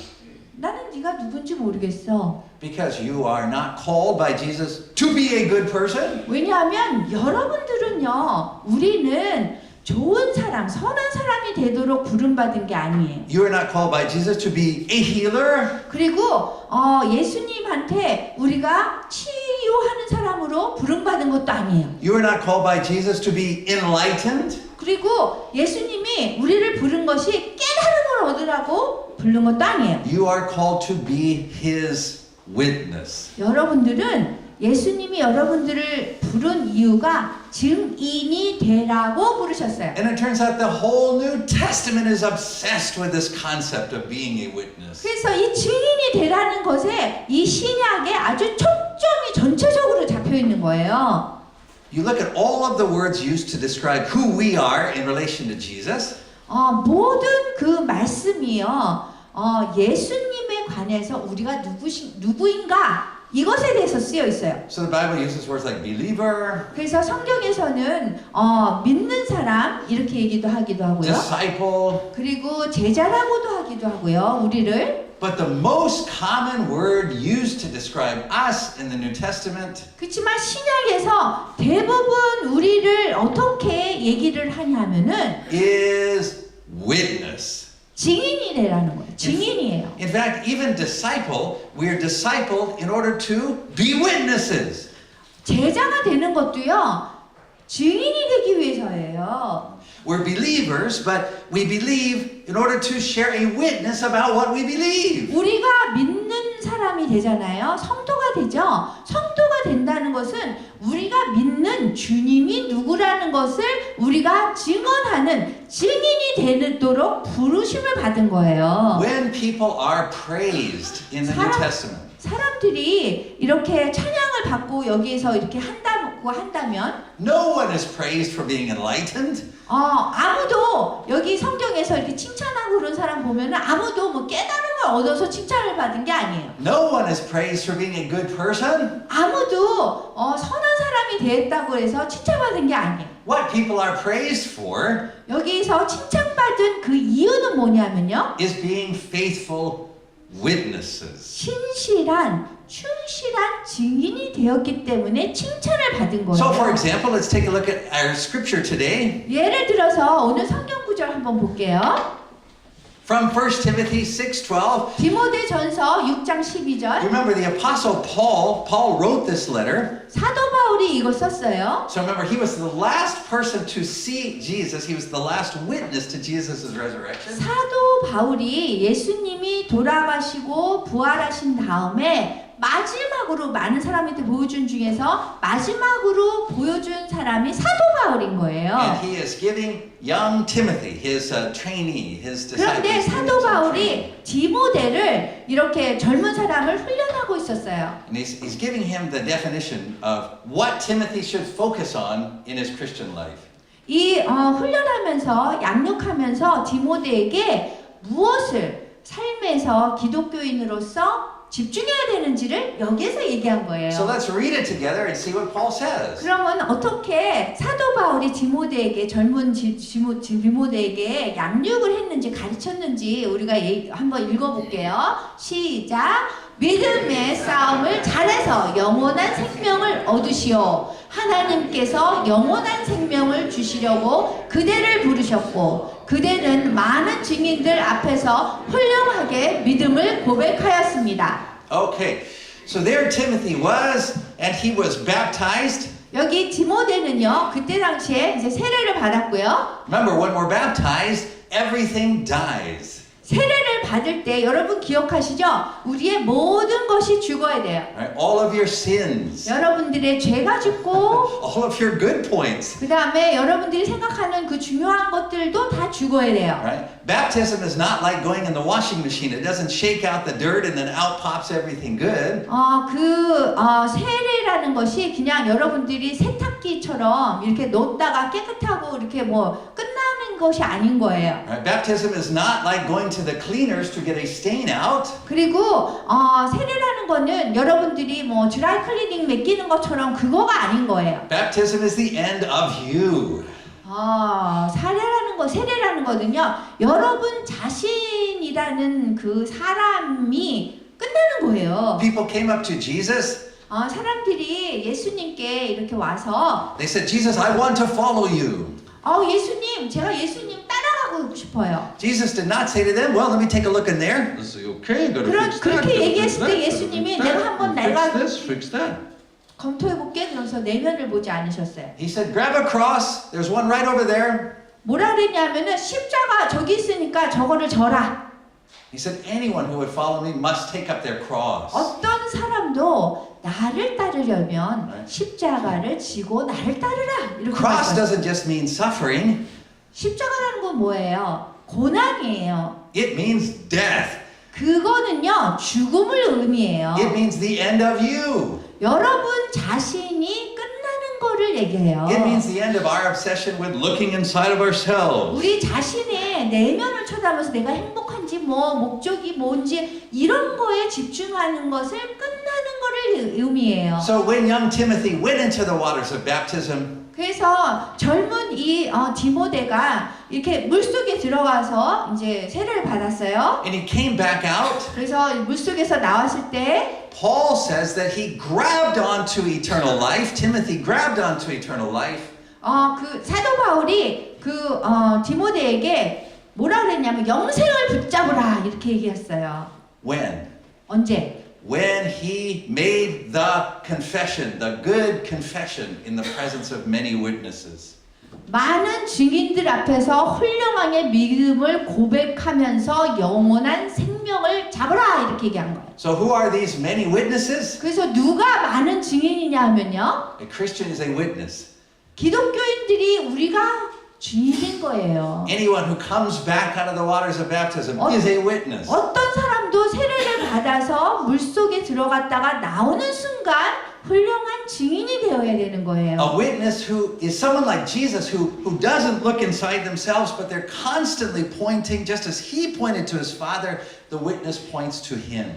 Speaker 1: 나는 네가 누군지 모르겠어.
Speaker 2: Because you are not called by Jesus to be a good person.
Speaker 1: 왜냐하면 여러분들은요, 우리는 좋은 사람, 선한 사람이 되도록 부름받은 게 아니에요.
Speaker 2: You are not called by Jesus to be a healer.
Speaker 1: 그리고 예수님한테 우리가 치유하는 사람으로 부름받은 것도 아니에요.
Speaker 2: You are not called by Jesus to be enlightened.
Speaker 1: 그리고 예수님이 우리를 부른 것이 깨달음을 얻으라고 부른 것도 아니에요.
Speaker 2: You are called to be His witness.
Speaker 1: 여러분들은 예수님이 여러분들을 부른 이유가 증인이 되라고 부르셨어요.
Speaker 2: And it turns out the whole New Testament is obsessed with this concept of being a witness.
Speaker 1: 그래서 이 증인이 되라는 것에 이 신약에 아주 초점이 전체적으로 잡혀 있는 거예요.
Speaker 2: You look at all of the words used to describe who we are in relation to Jesus.
Speaker 1: 모든 그 말씀이요. 예수님에 관해서 우리가 누구인가 이것에 대해서 쓰여 있어요.
Speaker 2: So the Bible uses words like believer,
Speaker 1: 그래서 성경에서는 믿는 사람 이렇게 얘기도 하기도 하고요.
Speaker 2: disciple.
Speaker 1: 그리고 제자라고도 하기도 하고요. 우리를.
Speaker 2: But the most common word used to describe us in the New Testament
Speaker 1: 그렇지만 신약에서 대부분 우리를 어떻게 얘기를 하냐면은
Speaker 2: is witness.
Speaker 1: 증인이래라는 거예요. 증인이에요.
Speaker 2: In fact, even disciple, we're discipled in order to be witnesses.
Speaker 1: 제자가 되는 것도요. 증인이 되기 위해서예요.
Speaker 2: We're believers, but we believe in order to share a witness about what we believe.
Speaker 1: 우리가 믿는 사람이 되잖아요. 성도가 되죠. 성도가 된다는 것은 우리가 믿는 주님이 누구라는 것을 우리가 증언하는 증인이 되도록 부르심을 받은 거예요.
Speaker 2: When people are praised in the New Testament,
Speaker 1: 사람들이 이렇게 찬양을 받고 여기에서 이렇게 한다면
Speaker 2: no one is praised for being enlightened.
Speaker 1: 아무도 여기 성경에서 이렇게 칭찬하고 그런 사람 보면은 아무도 뭐 깨달음을 얻어서 칭찬을 받은 게 아니에요.
Speaker 2: No one is praised for being a good person.
Speaker 1: 아무도 선한 사람이 됐다고 해서 칭찬받은 게 아니에요.
Speaker 2: What people are praised for
Speaker 1: 여기서 칭찬받은 그 이유는 뭐냐면요.
Speaker 2: is being faithful witnesses.
Speaker 1: 신실한, 충실한 증인이 되었기 때문에 칭찬을 받은 거예요.
Speaker 2: So, for example, let's take a look at our scripture today
Speaker 1: 예를 들어서 오늘 성경 구절 한번 볼게요.
Speaker 2: from 1 Timothy 6:12.
Speaker 1: 디모데전서 6장 12절.
Speaker 2: Remember, the apostle Paul wrote this letter.
Speaker 1: 사도 바울이 이거 썼어요.
Speaker 2: So remember, he was the last person to see Jesus. He was the last witness to Jesus' resurrection.
Speaker 1: 사도 바울이 예수님이 돌아가시고 부활하신 다음에 마지막으로 많은 사람한테 보여준 중에서 마지막으로 보여준 사람이 사도 바울인 거예요.
Speaker 2: And he is giving young Timothy, his trainee, his disciple.
Speaker 1: 그런데 사도 바울이 디모데를 이렇게 젊은 사람을 훈련하고 있었어요.
Speaker 2: And he's giving him the definition of what Timothy should focus on in his Christian life.
Speaker 1: 이 훈련하면서 양육하면서 디모데에게 무엇을 삶에서 기독교인으로서 집중해야 되는지를 여기에서 얘기한 거예요.
Speaker 2: So let's read it together and see what Paul says.
Speaker 1: 그러면 어떻게 사도 바울이 디모데에게 젊은 디모데에게 양육을 했는지 가르쳤는지 우리가 한번 읽어볼게요. 시작. 믿음의 싸움을 잘해서 영원한 생명을 얻으시오. 하나님께서 영원한 생명을 주시려고 그대를 부르셨고 그대는 많은 증인들 앞에서 훌륭하게 믿음을 고백하였습니다.
Speaker 2: Okay, so there Timothy was, and he was baptized.
Speaker 1: 여기 디모데는요, 그때 당시에 이제 세례를 받았고요.
Speaker 2: Remember, when we're baptized, everything dies.
Speaker 1: 세례를 받을 때 여러분 기억하시죠? 우리의 모든 것이 죽어야 돼요.
Speaker 2: Right? All of your sins,
Speaker 1: 여러분들의 죄가 죽고
Speaker 2: all of your good points.
Speaker 1: 그 다음에 여러분들이 생각하는 그 중요한 것들도 다 죽어야 돼요.
Speaker 2: Right? Baptism is not like going in the washing machine. It doesn't shake out the dirt and then out pops everything good.
Speaker 1: 세례라는 것이 그냥 여러분들이 세탁기처럼 이렇게 놓다가 깨끗하고 이렇게 뭐 끝나는 것이 아닌 거예요.
Speaker 2: Right? Baptism is not like going to the cleaners to get a stain out.
Speaker 1: 그리고 세례라는 거는 여러분들이 뭐 드라이 클리닝 맡기는 것처럼 그거가 아닌 거예요.
Speaker 2: Baptism is the end of you.
Speaker 1: 세례라는 거는요, 여러분 자신이라는 그 사람이 끝나는 거예요.
Speaker 2: People came up to Jesus.
Speaker 1: 사람들이 예수님께 이렇게 와서
Speaker 2: They said, Jesus, I want to follow you.
Speaker 1: 예수님, 제가 예수님 따라가고 싶어요.
Speaker 2: Jesus did not say to them, well, let me take a look in there. Let's say, okay, gotta fix that.
Speaker 1: 그렇게
Speaker 2: gotta
Speaker 1: 얘기했을
Speaker 2: fix
Speaker 1: 때
Speaker 2: that, gotta
Speaker 1: 예수님이
Speaker 2: fix
Speaker 1: 내가
Speaker 2: that,
Speaker 1: 한번
Speaker 2: fix
Speaker 1: 내가
Speaker 2: this, fix that.
Speaker 1: 검토해볼게 그러면서 내면을 보지 않으셨어요.
Speaker 2: He said, grab a cross. There's one right over there.
Speaker 1: 뭐라 그랬냐면은 십자가 저기 있으니까 저거를 져라.
Speaker 2: He said, anyone who would follow me must take up their cross.
Speaker 1: 어떤 사람도 나를 따르려면 십자가를 지고 나를 따르라. 이렇게
Speaker 2: Cross
Speaker 1: 말했어요.
Speaker 2: doesn't just mean suffering.
Speaker 1: 십자가라는 건 뭐예요? 고난이에요.
Speaker 2: It means death.
Speaker 1: 그거는요, 죽음을 의미해요.
Speaker 2: It means the end of you.
Speaker 1: 여러분 자신이 끝나는 거를 얘기해요.
Speaker 2: It means the end of our obsession with looking inside of ourselves.
Speaker 1: 우리 자신의 내면을 쳐다보면서 내가 행복한지 뭐 목적이 뭔지 이런 거에 집중하는 것을 끝나는 거를 의미해요.
Speaker 2: So when young Timothy went into the waters of baptism,
Speaker 1: 그래서 젊은 이 디모데가 이렇게 물속에 들어가서 이제 세례를 받았어요.
Speaker 2: and he came back out,
Speaker 1: 그래서 물속에서 나왔을 때
Speaker 2: Paul says that he grabbed onto eternal life. Timothy grabbed onto eternal life.
Speaker 1: 그 사도 바울이 그 디모데에게 뭐라 그랬냐면 영생을 붙잡으라 이렇게 얘기했어요.
Speaker 2: When?
Speaker 1: 언제?
Speaker 2: When he made the confession, the good confession in the presence of many witnesses.
Speaker 1: 많은 증인들 앞에서 훌륭하게 믿음을 고백하면서 영원한 생명을 잡으라 이렇게 얘기한 거예요.
Speaker 2: So who are these many witnesses?
Speaker 1: 그래서 누가 많은 증인이냐 하면요.
Speaker 2: A Christian is a witness.
Speaker 1: 기독교인들이 우리가 증인인 거예요.
Speaker 2: Anyone who comes back out of the waters of baptism is a witness.
Speaker 1: 어떤 사람도 세례를 받아서 물속에 들어갔다가 나오는 순간 훌륭한 증인이 되어야 되는 거예요.
Speaker 2: A witness who is someone like Jesus who doesn't look inside themselves, but they're constantly pointing, just as he pointed to his Father, the witness points to him.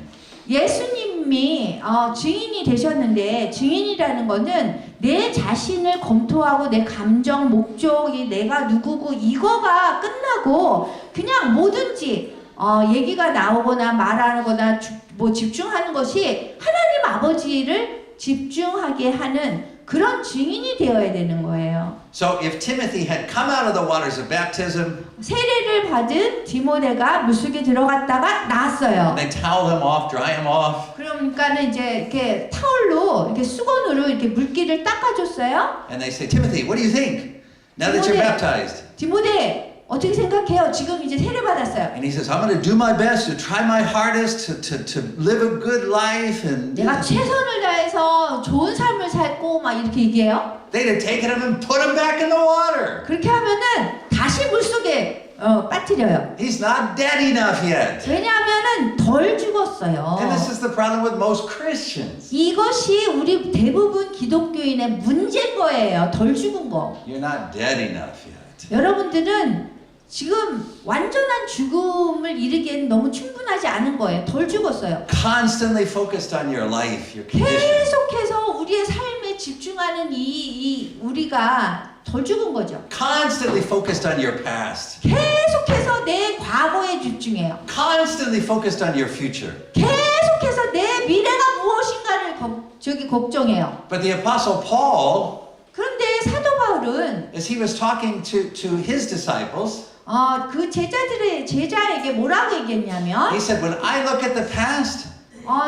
Speaker 1: 예수님이 증인이 되셨는데 증인이라는 거는 내 자신을 검토하고 내 감정, 목적이 내가 누구고 이거가 끝나고 그냥 뭐든지 얘기가 나오거나 말하거나 뭐 집중하는 것이 하나님 아버지를 집중하게 하는 그런 증인이 되어야 되는 거예요.
Speaker 2: So if Timothy had come out of the waters of baptism,
Speaker 1: 세례를 받은 디모데가 물속에 들어갔다가 나왔어요.
Speaker 2: they towel him off, dry him off,
Speaker 1: 그러니까는 이제 이렇게 타올로 이렇게 수건으로 이렇게 물기를 닦아줬어요.
Speaker 2: and they say, Timothy, what do you think now that you're baptized?
Speaker 1: 디모데 어떻게 생각해요? 지금 이제 세례 받았어요.
Speaker 2: And he says, I'm going to do my best to try my hardest to live a good life. And
Speaker 1: 내가 최선을 다해서 좋은 삶을 살고 막 이렇게 얘기해요.
Speaker 2: they'd have taken him and put him back in the water.
Speaker 1: 그렇게 하면은 다시 물속에 빠뜨려요.
Speaker 2: He's not dead enough yet.
Speaker 1: 왜냐하면은 덜 죽었어요.
Speaker 2: And this is the problem with most Christians.
Speaker 1: 이것이 우리 대부분 기독교인의 문제인 거예요. 덜 죽은 거.
Speaker 2: You're not dead enough yet.
Speaker 1: 여러분들은 지금 완전한 죽음을 이르기에는 너무 충분하지 않은 거예요. 덜 죽었어요.
Speaker 2: Constantly focused on your life, your condition.
Speaker 1: 계속해서 우리의 삶에 집중하는 이 우리가 덜 죽은 거죠.
Speaker 2: Constantly focused on your past.
Speaker 1: 계속해서 내 과거에 집중해요.
Speaker 2: Constantly focused on your future.
Speaker 1: 계속해서 내 미래가 무엇인가를 걱정해요.
Speaker 2: But the Apostle Paul,
Speaker 1: 그런데 사도 바울은
Speaker 2: as he was talking to his disciples,
Speaker 1: 그 제자에게 뭐라고 얘기했냐면
Speaker 2: he said, when I look at the past,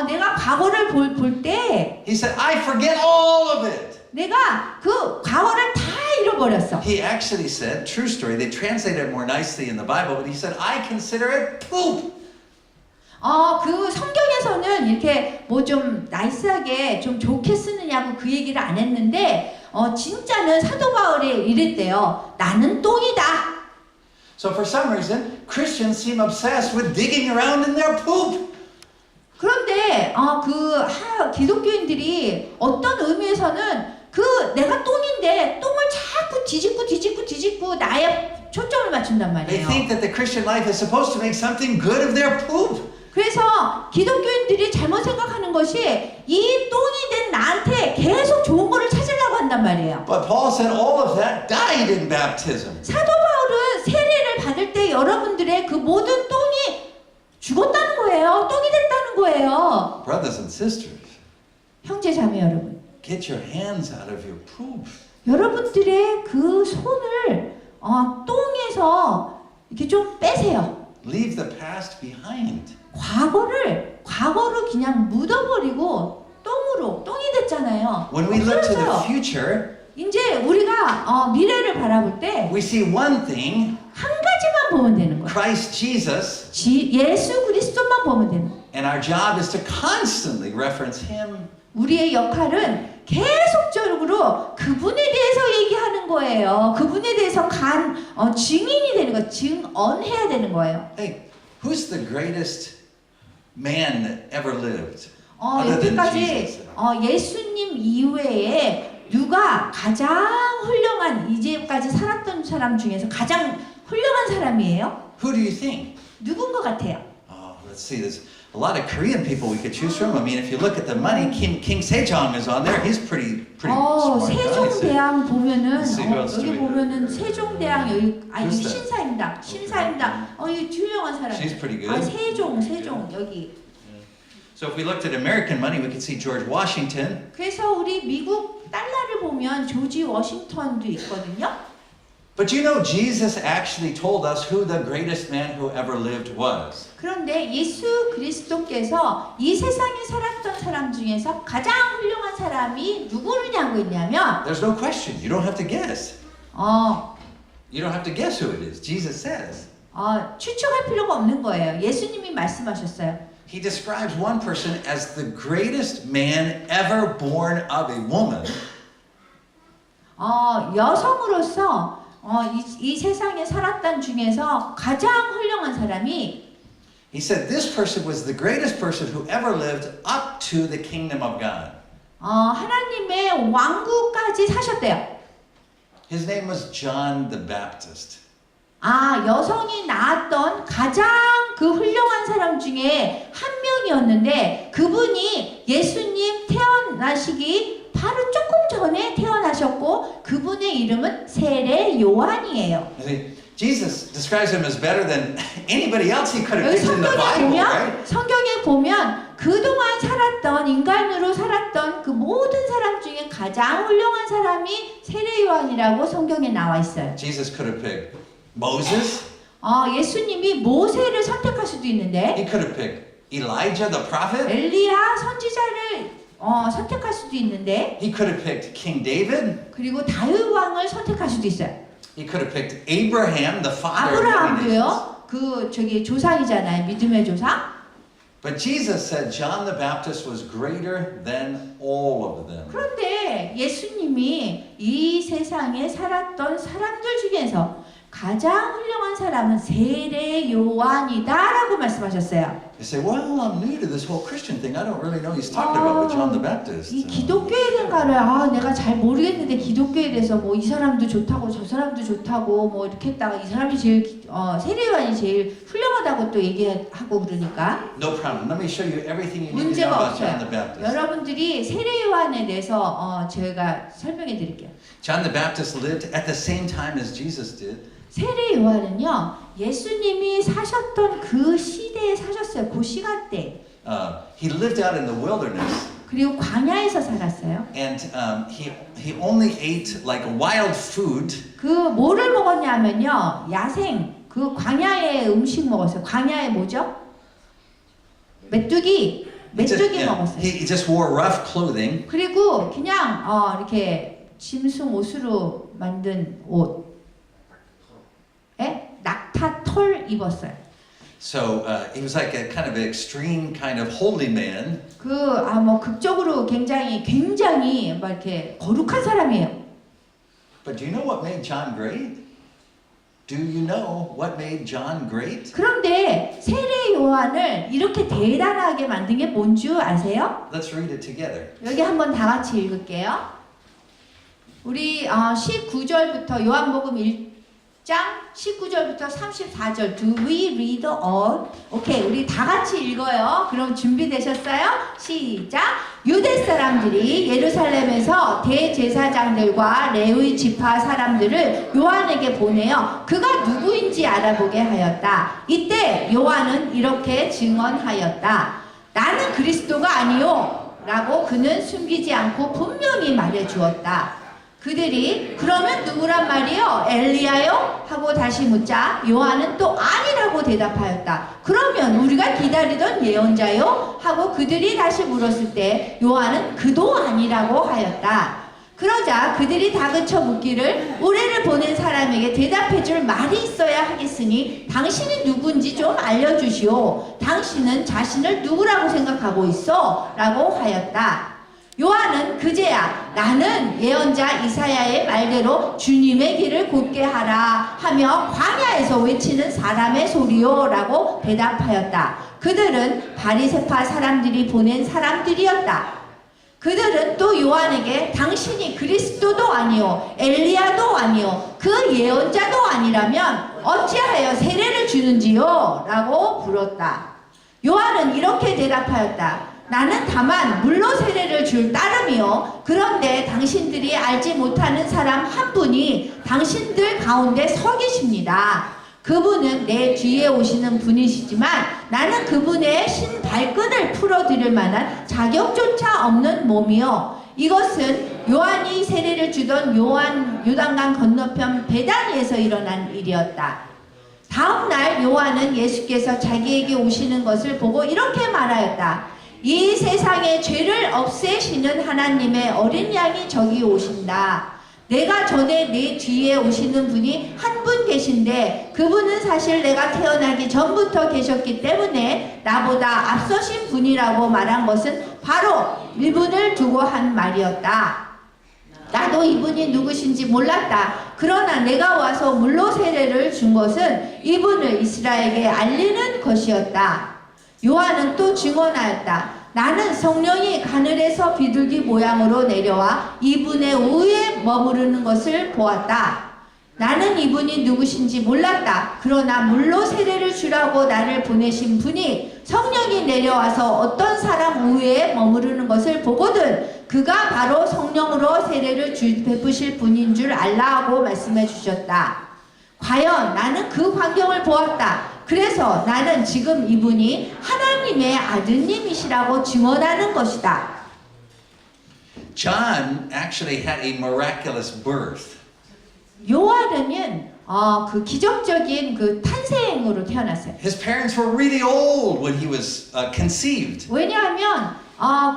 Speaker 1: 내가 과거를 볼 때
Speaker 2: he said, I forget all of it.
Speaker 1: 내가 그 과거를 다 잃어버렸어.
Speaker 2: He actually said, true story, they translate it more nicely in the Bible, but he said, I consider it poop.
Speaker 1: 그 성경에서는 이렇게 뭐 좀 나이스하게 좀 좋게 쓰느냐고 그 얘기를 안 했는데 진짜는 사도 바울이 이랬대요. 나는 똥이다.
Speaker 2: So for some reason, Christians seem obsessed with digging around in their poop.
Speaker 1: 그런데 기독교인들이 어떤 의미에서는 내가 똥인데 똥을 자꾸 뒤집고 나의 초점을 맞춘단
Speaker 2: They
Speaker 1: 말이에요.
Speaker 2: think that the Christian life is supposed to make something good of their poop.
Speaker 1: 그래서 기독교인들이 잘못 생각하는 것이 이 똥이 된 나한테 계속 좋은 거를 찾으려고 한단 말이에요.
Speaker 2: But Paul said all of that died in baptism.
Speaker 1: 사도 바울은 세례를 받을 때 여러분들의 그 모든 똥이 죽었다는 거예요. 똥이 됐다는 거예요.
Speaker 2: Brothers and sisters,
Speaker 1: 형제 자매 여러분.
Speaker 2: get your hands out of your poop.
Speaker 1: 여러분들의 그 손을 똥에서 이렇게 좀 빼세요.
Speaker 2: Leave the past behind.
Speaker 1: 과거로 그냥 묻어버리고 똥이 됐잖아요.
Speaker 2: When we look to the
Speaker 1: 없어졌어요.
Speaker 2: future,
Speaker 1: 이제 우리가 미래를 바라볼 때
Speaker 2: we see one thing,
Speaker 1: 한 가지만 보면 되는 거예요.
Speaker 2: Christ Jesus,
Speaker 1: 예수 그리스도만 보면 되는 거예요.
Speaker 2: and our job is to constantly reference Him.
Speaker 1: 우리의 역할은 계속적으로 그분에 대해서 얘기하는 거예요. 그분에 대해서 증인이 되는 거예요. 증언해야 되는 거예요.
Speaker 2: Hey, who's the greatest man that ever lived? Other than
Speaker 1: 여기까지
Speaker 2: Jesus.
Speaker 1: 예수님 이외에 누가 가장 훌륭한 이제까지 살았던 사람 중에서 가장 훌륭한 사람이에요?
Speaker 2: Who do you think?
Speaker 1: 누군 것 같아요?
Speaker 2: Let's see, there's a lot of Korean people we could choose from. I mean, if you look at the money, King Sejong is on there. He's pretty smart guy.
Speaker 1: 세종대왕 보면은
Speaker 2: Let's see who else do
Speaker 1: 여기
Speaker 2: we
Speaker 1: 보면은
Speaker 2: have.
Speaker 1: 세종대왕 여기
Speaker 2: Who's that?
Speaker 1: 신사임당 이 훌륭한 사람.
Speaker 2: She's pretty good.
Speaker 1: 세종 여기.
Speaker 2: So if we looked at American money, we could see George Washington.
Speaker 1: 그래서 우리 미국 달러를 보면 조지 워싱턴도 있거든요.
Speaker 2: But you know, Jesus actually told us who the greatest man who ever lived was.
Speaker 1: 그런데 예수 그리스도께서 이 세상에 살았던 사람 중에서 가장 훌륭한 사람이 누구냐고 했냐면
Speaker 2: There's no question. You don't have to guess. You don't have to guess who it is. Jesus says.
Speaker 1: 추측할 필요가 없는 거예요. 예수님이 말씀하셨어요.
Speaker 2: He describes one person as the greatest man ever born of a woman.
Speaker 1: 여성으로서 이 세상에 살았던 중에서 가장 훌륭한 사람이
Speaker 2: He said this person was the greatest person who ever lived up to the kingdom of God.
Speaker 1: 하나님의 왕국까지 사셨대요.
Speaker 2: His name was John the Baptist.
Speaker 1: 여성이 낳았던 가장 그 훌륭한 사람 중에 한 명이었는데 그분이 예수님 태어나시기 바로 조금 전에 태어나셨고 그분의 이름은 세례 요한이에요.
Speaker 2: Jesus describes him as better than anybody else he could have
Speaker 1: 여기
Speaker 2: picked in the Bible, right?
Speaker 1: 성경에 보면 그동안 살았던 인간으로 살았던 그 모든 사람 중에 가장 훌륭한 사람이 세례 요한이라고 성경에 나와 있어요.
Speaker 2: Jesus could have picked Moses.
Speaker 1: 예수님이 모세를 선택할 수도 있는데
Speaker 2: He could have picked Elijah the prophet.
Speaker 1: 엘리야 선지자를 선택할 수도 있는데
Speaker 2: He could have picked King David.
Speaker 1: 그리고 다윗 왕을 선택할 수도 있어요.
Speaker 2: He could have picked Abraham, the father of many nations.
Speaker 1: 아브라함도요. 조상이잖아요. 믿음의 조상.
Speaker 2: But Jesus said John the Baptist was greater than all of them.
Speaker 1: 그런데 예수님이 이 세상에 살았던 사람들 중에서 가장 훌륭한 사람은 세례 요한이다라고 말씀하셨어요.
Speaker 2: You say, well, I'm new to this whole Christian thing. I don't really know he's talking about with John the Baptist.
Speaker 1: 이 기독교에 대한가를 내가 잘 모르겠는데 기독교에 대해서 뭐 이 사람도 좋다고 저 사람도 좋다고 뭐 이렇게 했다가 이 사람이 제일 세례 요한이 제일 훌륭하다고 또 얘기하고 그러니까
Speaker 2: No problem. Let me show you everything you need to
Speaker 1: 문제가
Speaker 2: know about John the
Speaker 1: 없어요.
Speaker 2: Baptist.
Speaker 1: 여러분들이 세례 요한에 대해서 제가 설명해 드릴게요.
Speaker 2: John the Baptist lived at the same time as Jesus did.
Speaker 1: 세례 요한은요 예수님이 사셨던 그 시대에 사셨어요. 그 시간대.
Speaker 2: He lived out in the wilderness.
Speaker 1: 그리고 광야에서 살았어요.
Speaker 2: And he only ate like wild food.
Speaker 1: 그 뭐를 먹었냐면요 야생 그 광야의 음식 먹었어요. 광야에 뭐죠? 메뚜기 먹었어요.
Speaker 2: He just wore rough clothing.
Speaker 1: 그리고 그냥 이렇게 짐승 옷으로 만든 옷. 낙타 털 입었어요.
Speaker 2: So he was like a kind of extreme kind of holy man.
Speaker 1: 극적으로 굉장히 막 이렇게 거룩한 사람이에요.
Speaker 2: But do you know what made John great? Do you know what made John great?
Speaker 1: 그런데 세례 요한을 이렇게 대단하게 만든 게 뭔 줄 아세요?
Speaker 2: Let's read it together.
Speaker 1: 여기 한번 다 같이 읽을게요. 우리 19절부터 요한복음 1장 19절부터 34절 Do we read all? 오케이, 우리 다 같이 읽어요. 그럼 준비되셨어요? 시작! 유대 사람들이 예루살렘에서 대제사장들과 레위 지파 사람들을 요한에게 보내어 그가 누구인지 알아보게 하였다. 이때 요한은 이렇게 증언하였다. 나는 그리스도가 아니요 라고 그는 숨기지 않고 분명히 말해주었다. 그들이 그러면 누구란 말이요? 엘리야요? 하고 다시 묻자 요한은 또 아니라고 대답하였다. 그러면 우리가 기다리던 예언자요? 하고 그들이 다시 물었을 때 요한은 그도 아니라고 하였다. 그러자 그들이 다그쳐 묻기를 우리를 보낸 사람에게 대답해 줄 말이 있어야 하겠으니 당신이 누군지 좀 알려주시오. 당신은 자신을 누구라고 생각하고 있어? 라고 하였다. 요한은 그제야 나는 예언자 이사야의 말대로 주님의 길을 곧게 하라 하며 광야에서 외치는 사람의 소리요 라고 대답하였다. 그들은 바리새파 사람들이 보낸 사람들이었다. 그들은 또 요한에게 당신이 그리스도도 아니요 엘리야도 아니요 그 예언자도 아니라면 어찌하여 세례를 주는지요? 라고 물었다. 요한은 이렇게 대답하였다. 나는 다만 물로 세례를 줄 따름이요. 그런데 당신들이 알지 못하는 사람 한 분이 당신들 가운데 서 계십니다. 그분은 내 뒤에 오시는 분이시지만 나는 그분의 신발끈을 풀어드릴 만한 자격조차 없는 몸이요. 이것은 요한이 세례를 주던 요단강 건너편 베다니에서 일어난 일이었다. 다음 날 요한은 예수께서 자기에게 오시는 것을 보고 이렇게 말하였다. 이 세상의 죄를 없애시는 하나님의 어린 양이 저기 오신다. 내가 전에 내 뒤에 오시는 분이 한 분 계신데 그분은 사실 내가 태어나기 전부터 계셨기 때문에 나보다 앞서신 분이라고 말한 것은 바로 이분을 두고 한 말이었다. 나도 이분이 누구신지 몰랐다. 그러나 내가 와서 물로 세례를 준 것은 이분을 이스라엘에게 알리는 것이었다. 요한은 또 증언하였다. 나는 성령이 하늘에서 비둘기 모양으로 내려와 이분의 우에 머무르는 것을 보았다. 나는 이분이 누구신지 몰랐다. 그러나 물로 세례를 주라고 나를 보내신 분이 성령이 내려와서 어떤 사람 우에 머무르는 것을 보거든 그가 바로 성령으로 세례를 베푸실 분인 줄 알라 하고 말씀해 주셨다. 과연 나는 그 광경을 보았다. 그래서 나는 지금 이분이 하나님의 아드님이시라고 증언하는 것이다.
Speaker 2: John actually had a miraculous birth.
Speaker 1: 요한은 그 기적적인 그 탄생으로 태어났어요.
Speaker 2: His parents were really old when he was conceived.
Speaker 1: 왜냐하면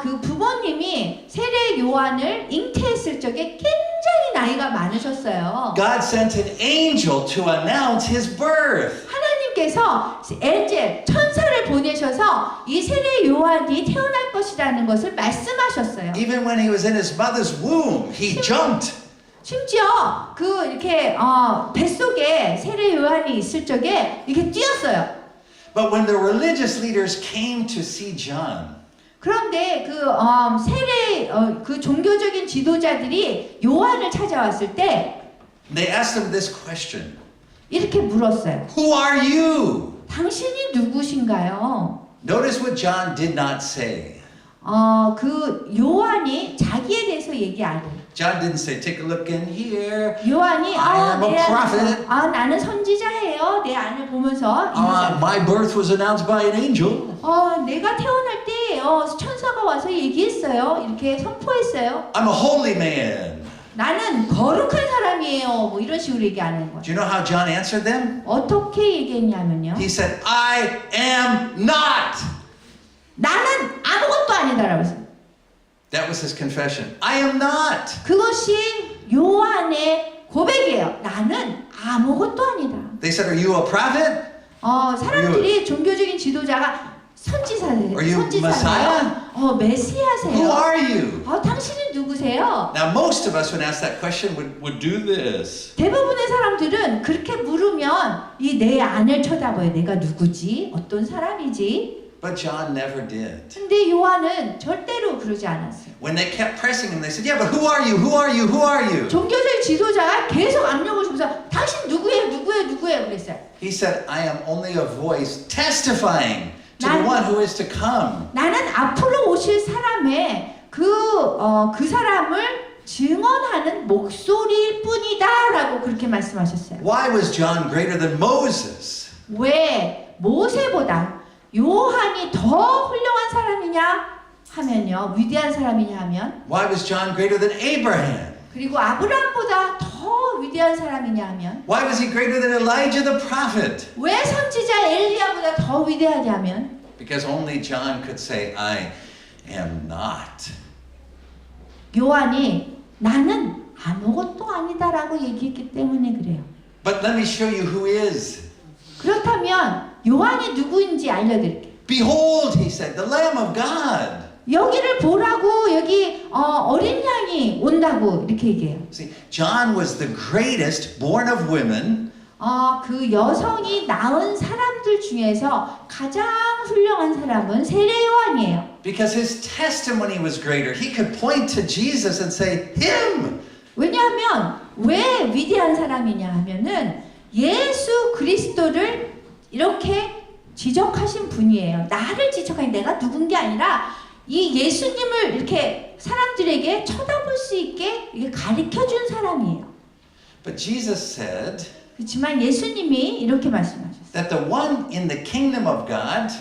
Speaker 1: 그 부모님이 세례 요한을 잉태했을 적에 굉장히 나이가 많으셨어요.
Speaker 2: God sent an angel to announce his birth.
Speaker 1: 하나님께서 엔젤 천사를 보내셔서 이 세례 요한이 태어날 것이라는 것을 말씀하셨어요.
Speaker 2: Even when he was in his mother's womb, he jumped.
Speaker 1: 심지어 그 이렇게 뱃속에 세례 요한이 있을 적에 이렇게 뛰었어요.
Speaker 2: But when the religious leaders came to see John,
Speaker 1: 그런데 그 세례 그 종교적인 지도자들이 요한을 찾아왔을 때
Speaker 2: they asked him this question.
Speaker 1: 이렇게 물었어요.
Speaker 2: Who are you?
Speaker 1: 당신이 누구신가요?
Speaker 2: Notice what John did not say.
Speaker 1: 그 요한이 자기에 대해서 얘기 안 해요.
Speaker 2: John didn't say, take a look in here.
Speaker 1: 요한이
Speaker 2: I am a prophet.
Speaker 1: 나는 선지자예요. 내 안을 보면서
Speaker 2: My birth was announced by an angel.
Speaker 1: 내가 태어날 때 천사가 와서 얘기했어요. 이렇게 선포했어요.
Speaker 2: I'm a holy man.
Speaker 1: 나는 거룩한 사람이에요. 뭐 이런 식으로 얘기하는 거예요.
Speaker 2: Do you know how John answered them?
Speaker 1: 어떻게 얘기했냐면요.
Speaker 2: He said, I am not.
Speaker 1: 나는 아무것도 아니다라고 했어요.
Speaker 2: That was his confession. I am not.
Speaker 1: 그것이 요한의 고백이에요. 나는 아무것도 아니다.
Speaker 2: They said, are you a prophet?
Speaker 1: 사람들이 종교적인 지도자가 선지자세요.
Speaker 2: Are you Messiah?
Speaker 1: 메시아세요.
Speaker 2: Who are you?
Speaker 1: 당신은 누구세요?
Speaker 2: Now, most of us, when asked that question, would do this.
Speaker 1: 대부분의 사람들은 그렇게 물으면 이 내 안을 쳐다봐요. 내가 누구지? 어떤 사람이지?
Speaker 2: But John never did.
Speaker 1: 근데 요한은 절대로 그러지 않았어요.
Speaker 2: When they kept pressing him, they said, yeah, but who are you? Who are you? Who are you?
Speaker 1: 종교적 지도자가 계속 압력을 주면서 당신 누구예요? 그랬어요.
Speaker 2: He said, I am only a voice testifying to the one who is to come.
Speaker 1: 나는 앞으로 오실 사람의 그 사람을 증언하는 목소리일 뿐이다라고 그렇게 말씀하셨어요.
Speaker 2: Why was John greater than Moses?
Speaker 1: 왜 모세보다 요한이 더 훌륭한 사람이냐 하면요. 위대한 사람이냐 하면
Speaker 2: Why was John greater than Abraham?
Speaker 1: 그리고 아브라함보다 더 위대한 사람이냐 하면
Speaker 2: Why was he greater than Elijah the prophet?
Speaker 1: 왜 선지자 엘리야보다 더 위대하냐 하면
Speaker 2: Because only John could say, I am not.
Speaker 1: 요한이 나는 아무것도 아니다라고 얘기했기 때문에 그래요.
Speaker 2: But let me show you who is.
Speaker 1: 그렇다면 요한이 누구인지 알려드릴게요.
Speaker 2: Behold, he said, the Lamb of God.
Speaker 1: 여기를 보라고 여기 어린 양이 온다고 이렇게 얘기해요.
Speaker 2: See, John was the greatest born of women.
Speaker 1: 그 여성이 낳은 사람들 중에서 가장 훌륭한 사람은 세례 요한이에요.
Speaker 2: Because his testimony was greater. He could point to Jesus and say, him.
Speaker 1: 왜냐하면 왜 위대한 사람이냐 하면은 예수 그리스도를 이렇게 지적하신 분이에요. 나를 지적하니 내가 누군 게 아니라 이 예수님을 이렇게 사람들에게 쳐다볼 수 있게 이렇게 가르쳐준 사람이에요.
Speaker 2: But Jesus said
Speaker 1: 그렇지만 예수님이 이렇게 말씀하셨어요.
Speaker 2: that the one in the kingdom of God,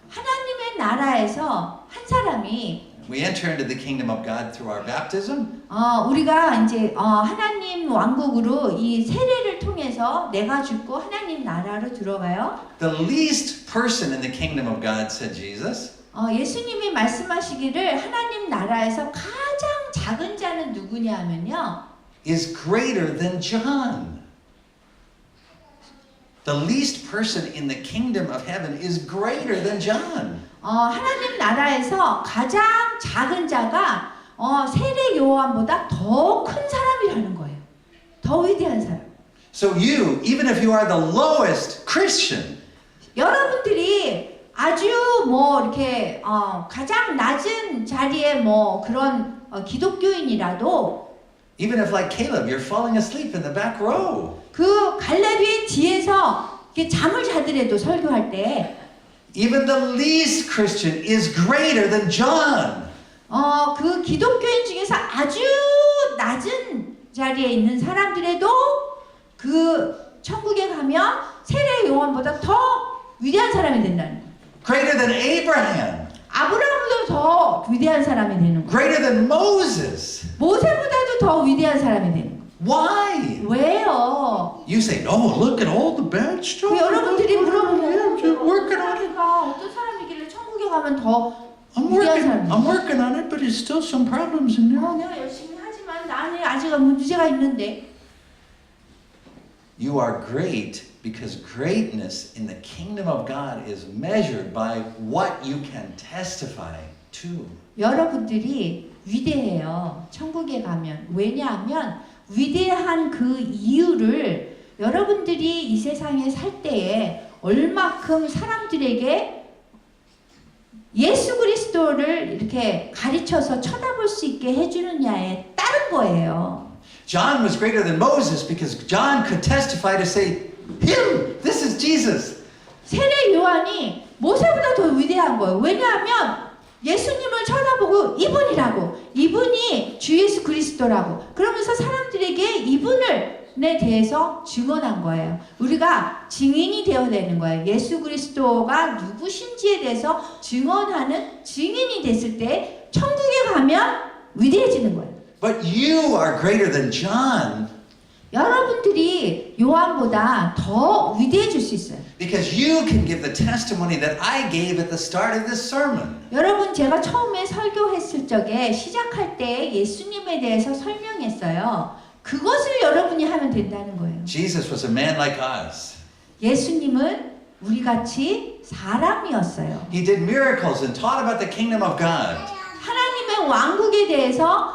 Speaker 1: 하나님의 나라에서 한 사람이
Speaker 2: we enter into the kingdom of God through our baptism.
Speaker 1: 우리가 이제 하나님 왕국으로 이 세례를 통해서 내가 죽고 하나님 나라로 들어가요.
Speaker 2: The least person in the kingdom of God, said Jesus,
Speaker 1: 예수님이 말씀하시기를 하나님 나라에서 가장 작은 자는 누구냐 하면요.
Speaker 2: is greater than John. The least person in the kingdom of heaven is greater than John.
Speaker 1: 하나님 나라에서 가장 작은 자가 세례 요한보다 더 큰 사람이라는 거예요. 더 위대한 사람.
Speaker 2: So you, even if you are the lowest Christian,
Speaker 1: 여러분들이 아주 이렇게 가장 낮은 자리에 그런 기독교인이라도
Speaker 2: even if like Caleb, you're falling asleep in the back row.
Speaker 1: 그 갈렙이 뒤에서 이렇게 잠을 자더라도 설교할 때
Speaker 2: Even the least Christian is greater than John.
Speaker 1: 그 기독교인 중에서 아주 낮은 자리에 있는 사람들에도 그 천국에 가면 세례 요한보다 더 위대한 사람이 된다는 거예요.
Speaker 2: Greater than Abraham.
Speaker 1: 아브라함보다 더 위대한 사람이 되는 거예요.
Speaker 2: Greater than Moses.
Speaker 1: 모세보다도 더 위대한 사람이 되는 거예요.
Speaker 2: Why?
Speaker 1: 왜요?
Speaker 2: You say, no, look at all the bad stuff.
Speaker 1: 여러분들이 물어보면
Speaker 2: I'm working on it.
Speaker 1: 어떤 사람이길래 천국에 가면 더
Speaker 2: I'm
Speaker 1: 위대한 사람이야?
Speaker 2: working on it, but there's still some problems in there.
Speaker 1: 내가 열심히 하지만 나는 아직 문제가 있는데.
Speaker 2: You are great because greatness in the kingdom of God is measured by what you can testify to.
Speaker 1: 여러분들이 위대해요. 천국에 가면. 왜냐하면 위대한 그 이유를 여러분들이 이 세상에 살 때에 얼마큼 사람들에게 예수 그리스도를 이렇게 가르쳐서 쳐다볼 수 있게 해주느냐에 따른 거예요.
Speaker 2: John was greater than Moses because John could testify to say, him, this is Jesus.
Speaker 1: 세례 요한이 모세보다 더 위대한 거예요. 왜냐하면 예수님을 쳐다보고 이분이 주 예수 그리스도라고 그러면서 사람들에게 이분에 대해서 증언한 거예요. 우리가 증인이 되어야 되는 거예요. 예수 그리스도가 누구신지에 대해서 증언하는 증인이 됐을 때 천국에 가면 위대해지는 거예요.
Speaker 2: But you are greater than John
Speaker 1: 여러분들이 요한보다 더 위대해질 수 있어요.
Speaker 2: because you can give the testimony that I gave at the start of this sermon.
Speaker 1: 여러분 제가 처음에 설교했을 적에 시작할 때 예수님에 대해서 설명했어요. 그것을 여러분이 하면 된다는 거예요.
Speaker 2: Jesus was a man like us.
Speaker 1: 예수님은 우리같이 사람이었어요.
Speaker 2: He did miracles and taught about the kingdom of God.
Speaker 1: 하나님의 왕국에 대해서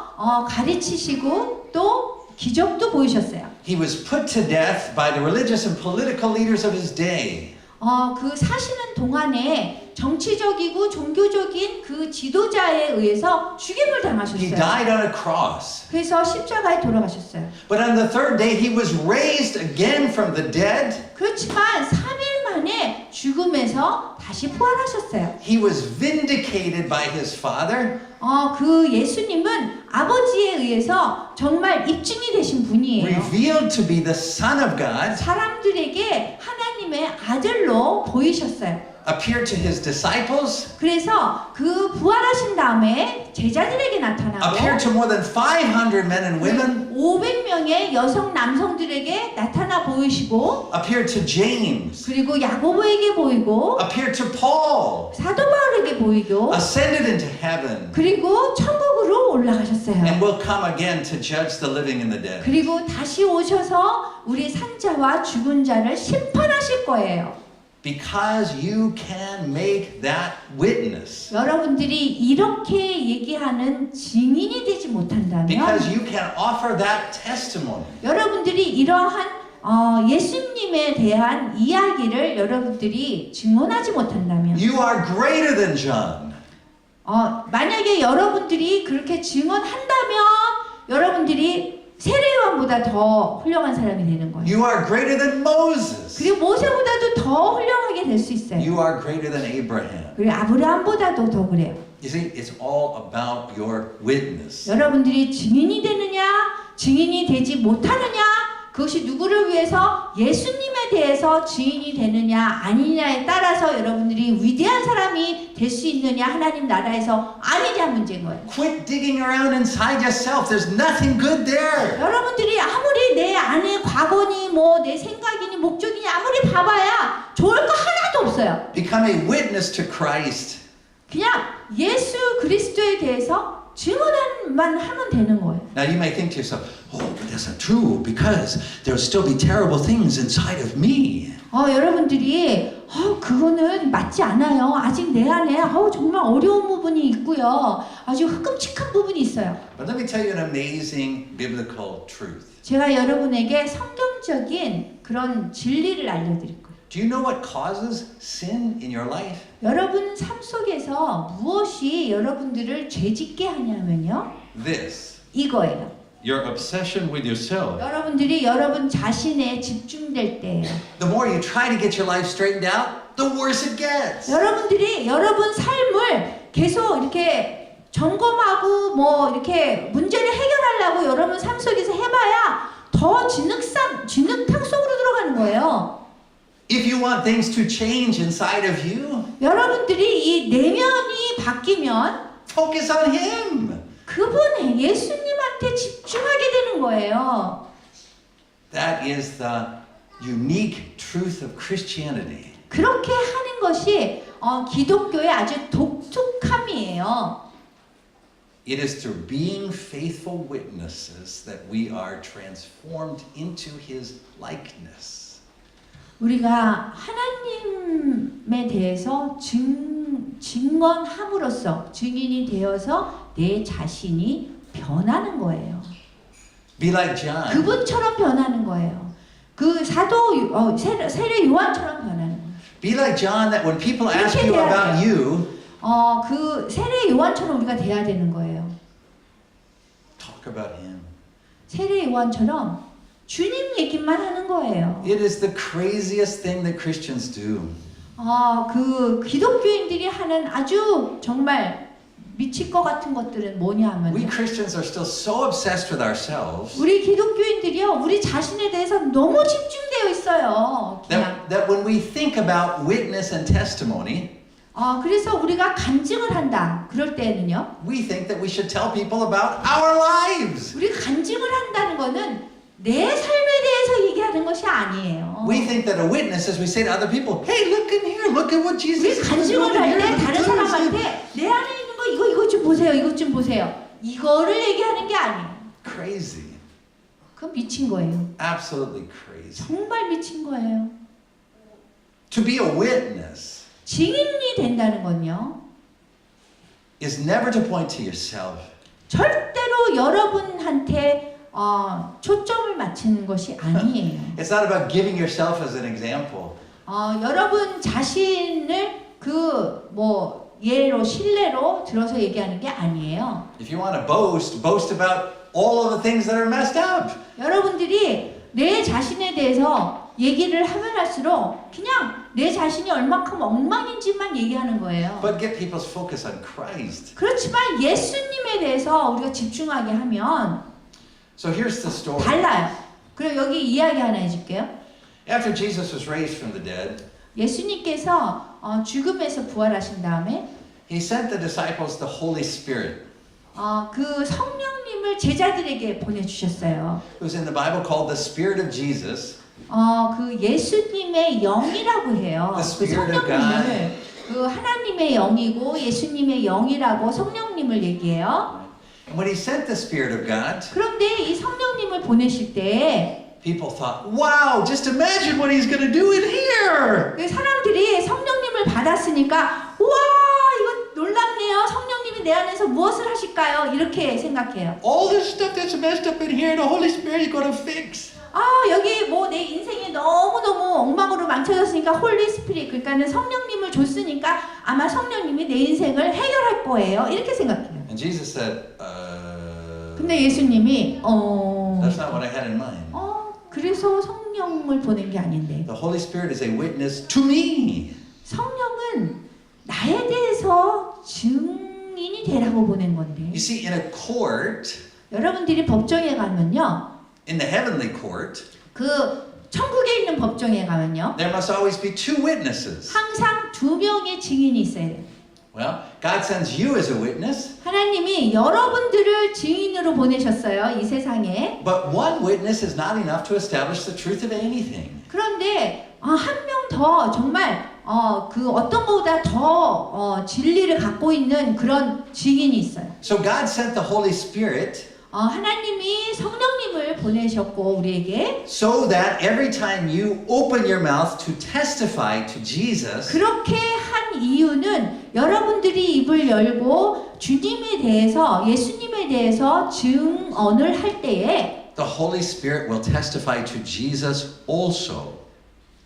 Speaker 1: 가르치시고 또 기적도 보이셨어요.
Speaker 2: He was put to death by the religious and political leaders of his day.
Speaker 1: 그 사시는 동안에 정치적이고 종교적인 그 지도자에 의해서 죽임을
Speaker 2: He
Speaker 1: 당하셨어요.
Speaker 2: died on a cross.
Speaker 1: 그래서 십자가에 돌아가셨어요.
Speaker 2: But on the third day, he was raised again from the dead.
Speaker 1: 그렇지만 3일 만에 죽음에서 다시 부활하셨어요.
Speaker 2: He was vindicated by his Father.
Speaker 1: 그 예수님은 아버지에 의해서 정말 입증이 되신 분이에요.
Speaker 2: Revealed to be the Son of God.
Speaker 1: 사람들에게 하나님의 아들로 보이셨어요.
Speaker 2: Appeared to his disciples.
Speaker 1: 그래서 그 부활하신 다음에 제자들에게 나타나고
Speaker 2: Appeared to more than 500 men and women.
Speaker 1: 500명의 여성 남성들에게 나타나 보이시고
Speaker 2: Appeared to James.
Speaker 1: 그리고 야고보에게 보이고
Speaker 2: Appeared to Paul.
Speaker 1: 사도 바울에게 보이고
Speaker 2: Ascended into heaven.
Speaker 1: 그리고 천국으로 올라가셨어요.
Speaker 2: And will come again to judge the living and the dead.
Speaker 1: 그리고 다시 오셔서 우리 산자와 죽은 자를 심판하실 거예요.
Speaker 2: Because you can make that witness.
Speaker 1: 여러분들이 이렇게 얘기하는 증인이 되지 못한다면
Speaker 2: Because you can offer that testimony.
Speaker 1: 여러분들이 이러한 예수님에 대한 이야기를 여러분들이 증언하지 못한다면
Speaker 2: You are greater than John.
Speaker 1: 만약에 여러분들이 그렇게 증언한다면 여러분들이 세례요한보다 더 훌륭한 사람이 되는 거예요.
Speaker 2: You are greater than Moses.
Speaker 1: 그리고 모세보다도 더 훌륭하게 될 수 있어요.
Speaker 2: You are greater than Abraham.
Speaker 1: 그리고 아브라함보다도 더 그래요.
Speaker 2: You see, it's all about your witness.
Speaker 1: 여러분들이 증인이 되느냐, 증인이 되지 못하느냐, 그것이 누구를 위해서 예수님에 대해서 증인이 되느냐 아니냐에 따라서 여러분들이 위대한 사람이 될 수 있느냐 하나님 나라에서 아니냐 문제인 거예요.
Speaker 2: Quit digging around inside yourself. There's nothing good there.
Speaker 1: 여러분들이 아무리 내 안에 과거니 내 생각이니 목적이니 아무리 봐봐야 좋을 거 하나도 없어요.
Speaker 2: Become a witness to Christ.
Speaker 1: 그냥 예수 그리스도에 대해서 증언만 하면 되는 거예요.
Speaker 2: Now you may think to yourself, oh, but that's not true because there'll still be terrible things inside of me.
Speaker 1: 여러분들이 그거는 맞지 않아요. 아직 내 안에 정말 어려운 부분이 있고요. 아주 끔찍한 부분이 있어요.
Speaker 2: But let me tell you an amazing biblical truth.
Speaker 1: 제가 여러분에게 성경적인 그런 진리를 알려드릴 거예요.
Speaker 2: Do you know what causes sin in your life?
Speaker 1: 여러분 삶 속에서 무엇이 여러분들을 죄짓게 하냐면요.
Speaker 2: This.
Speaker 1: 이거예요.
Speaker 2: Your obsession with yourself.
Speaker 1: 여러분들이 여러분 자신에 집중될 때예요.
Speaker 2: The more you try to get your life straightened out, the worse it gets.
Speaker 1: 여러분들이 여러분 삶을 계속 이렇게 점검하고 뭐 이렇게 문제를 해결하려고 여러분 삶 속에서 해봐야 더 진흙탕 속으로 들어가는 거예요.
Speaker 2: If you want things to change inside of you,
Speaker 1: 여러분들이 이 내면이 바뀌면
Speaker 2: focus on Him.
Speaker 1: 그분의 예수님한테 집중하게 되는 거예요.
Speaker 2: That is the unique truth of Christianity.
Speaker 1: 그렇게 하는 것이 기독교의 아주 독특함이에요.
Speaker 2: It is through being faithful witnesses that we are transformed into His likeness.
Speaker 1: 우리가 하나님에 대해서 증언함으로써 증인이 되어서 내 자신이 변하는 거예요.
Speaker 2: Be like John.
Speaker 1: 그분처럼 변하는 거예요. 그 사도 세례 요한처럼 변하는 거예요.
Speaker 2: Be like John that when people ask you about you,
Speaker 1: 그 세례 요한처럼 우리가 돼야 되는 거예요.
Speaker 2: talk about Him.
Speaker 1: 세례 요한처럼 주님 얘기만 하는 거예요.
Speaker 2: It is the craziest thing that Christians do.
Speaker 1: 그 기독교인들이 하는 아주 정말 미칠 것 같은 것들은 뭐냐면
Speaker 2: We Christians are still so obsessed with ourselves
Speaker 1: 우리 기독교인들이요 우리 자신에 대해서 너무 집중되어 있어요. 그냥.
Speaker 2: that when we think about witness and testimony,
Speaker 1: 그래서 우리가 간증을 한다. 그럴 때는요.
Speaker 2: we think that we should tell people about our lives.
Speaker 1: 우리 간증을 한다는 거는 내 삶에 대해서 얘기하는 것이 아니에요.
Speaker 2: We think that a witness is we say to other people, hey, look in here, look at what Jesus
Speaker 1: 우리
Speaker 2: is
Speaker 1: 간증을
Speaker 2: doing
Speaker 1: 할
Speaker 2: here.
Speaker 1: 때
Speaker 2: Look
Speaker 1: 다른
Speaker 2: at this.
Speaker 1: 사람한테 내 안에 있는 거 이것 좀 보세요. 이것 좀 보세요. 이거를 얘기하는 게 아니에요.
Speaker 2: Crazy.
Speaker 1: 그건 미친 거예요.
Speaker 2: Absolutely crazy.
Speaker 1: 정말 미친 거예요.
Speaker 2: To be a witness
Speaker 1: 증인이 된다는 건요.
Speaker 2: is never to point to yourself.
Speaker 1: 절대로 여러분한테 초점을 맞추는 것이 아니에요.
Speaker 2: It's not about giving yourself as an example.
Speaker 1: 여러분 자신을 예로 신뢰로 들어서 얘기하는 게 아니에요.
Speaker 2: If you want to boast about all of the things that are messed up.
Speaker 1: 여러분들이 내 자신에 대해서 얘기를 하면 할수록 그냥 내 자신이 얼마큼 엉망인지만 얘기하는 거예요.
Speaker 2: But get people's focus on Christ.
Speaker 1: 그렇지만 예수님에 대해서 우리가 집중하게 하면
Speaker 2: So here's the story.
Speaker 1: 달라요. 그리고 여기 이야기 하나 해줄게요.
Speaker 2: After Jesus was raised from the dead,
Speaker 1: 예수님께서 죽음에서 부활하신 다음에
Speaker 2: He sent the disciples the Holy Spirit,
Speaker 1: 그 성령님을 제자들에게 보내주셨어요.
Speaker 2: who's in the Bible called the Spirit of Jesus.
Speaker 1: 그 예수님의 영이라고 해요.
Speaker 2: The
Speaker 1: 그
Speaker 2: Spirit of
Speaker 1: 성령님을 그 하나님의 영이고 예수님의 영이라고 성령님을 얘기해요.
Speaker 2: And when He sent the Spirit of God,
Speaker 1: 그런데 이 성령님을 보내실 때
Speaker 2: people thought, wow, just imagine what He's going to do in here.
Speaker 1: 그 사람들이 성령님을 받았으니까 우와 이거 놀랍네요. 성령님이 내 안에서 무엇을 하실까요? 이렇게 생각해요.
Speaker 2: All this stuff that's messed up in here, the Holy Spirit is going to fix.
Speaker 1: 여기 내 인생이 너무너무 엉망으로 망쳐졌으니까 홀리 스피릿 그러니까는 성령님을 줬으니까 아마 성령님이 내 인생을 해결할 거예요. 이렇게 생각해요.
Speaker 2: And Jesus said,
Speaker 1: 근데 예수님이
Speaker 2: that's not what I had in mind.
Speaker 1: 그래서 성령을 보낸 게 아닌데
Speaker 2: The Holy Spirit is a witness to me.
Speaker 1: 성령은 나에 대해서 증인이 되라고 보낸 건데
Speaker 2: You see, in a court,
Speaker 1: 여러분들이 법정에 가면요
Speaker 2: in the heavenly court,
Speaker 1: 그 천국에 있는 법정에 가면요
Speaker 2: there must always be two witnesses.
Speaker 1: 항상 2명의 증인이 있어야 돼요.
Speaker 2: Well, God sends you as a witness,
Speaker 1: 하나님이 여러분들을 증인으로 보내셨어요. 이 세상에.
Speaker 2: but one witness is not enough to establish the truth of anything.
Speaker 1: 그런데 한 명 더 정말 그 어떤 것보다 더 진리를 갖고 있는 그런 증인이 있어요.
Speaker 2: So God sent the Holy Spirit
Speaker 1: 하나님이 성령님을 보내셨고 우리에게
Speaker 2: so that every time you open your mouth to testify to Jesus,
Speaker 1: 그렇게 한 이유는 여러분들이 입을 열고 주님에 대해서 예수님에 대해서 증언을 할 때에
Speaker 2: the Holy Spirit will testify to Jesus also.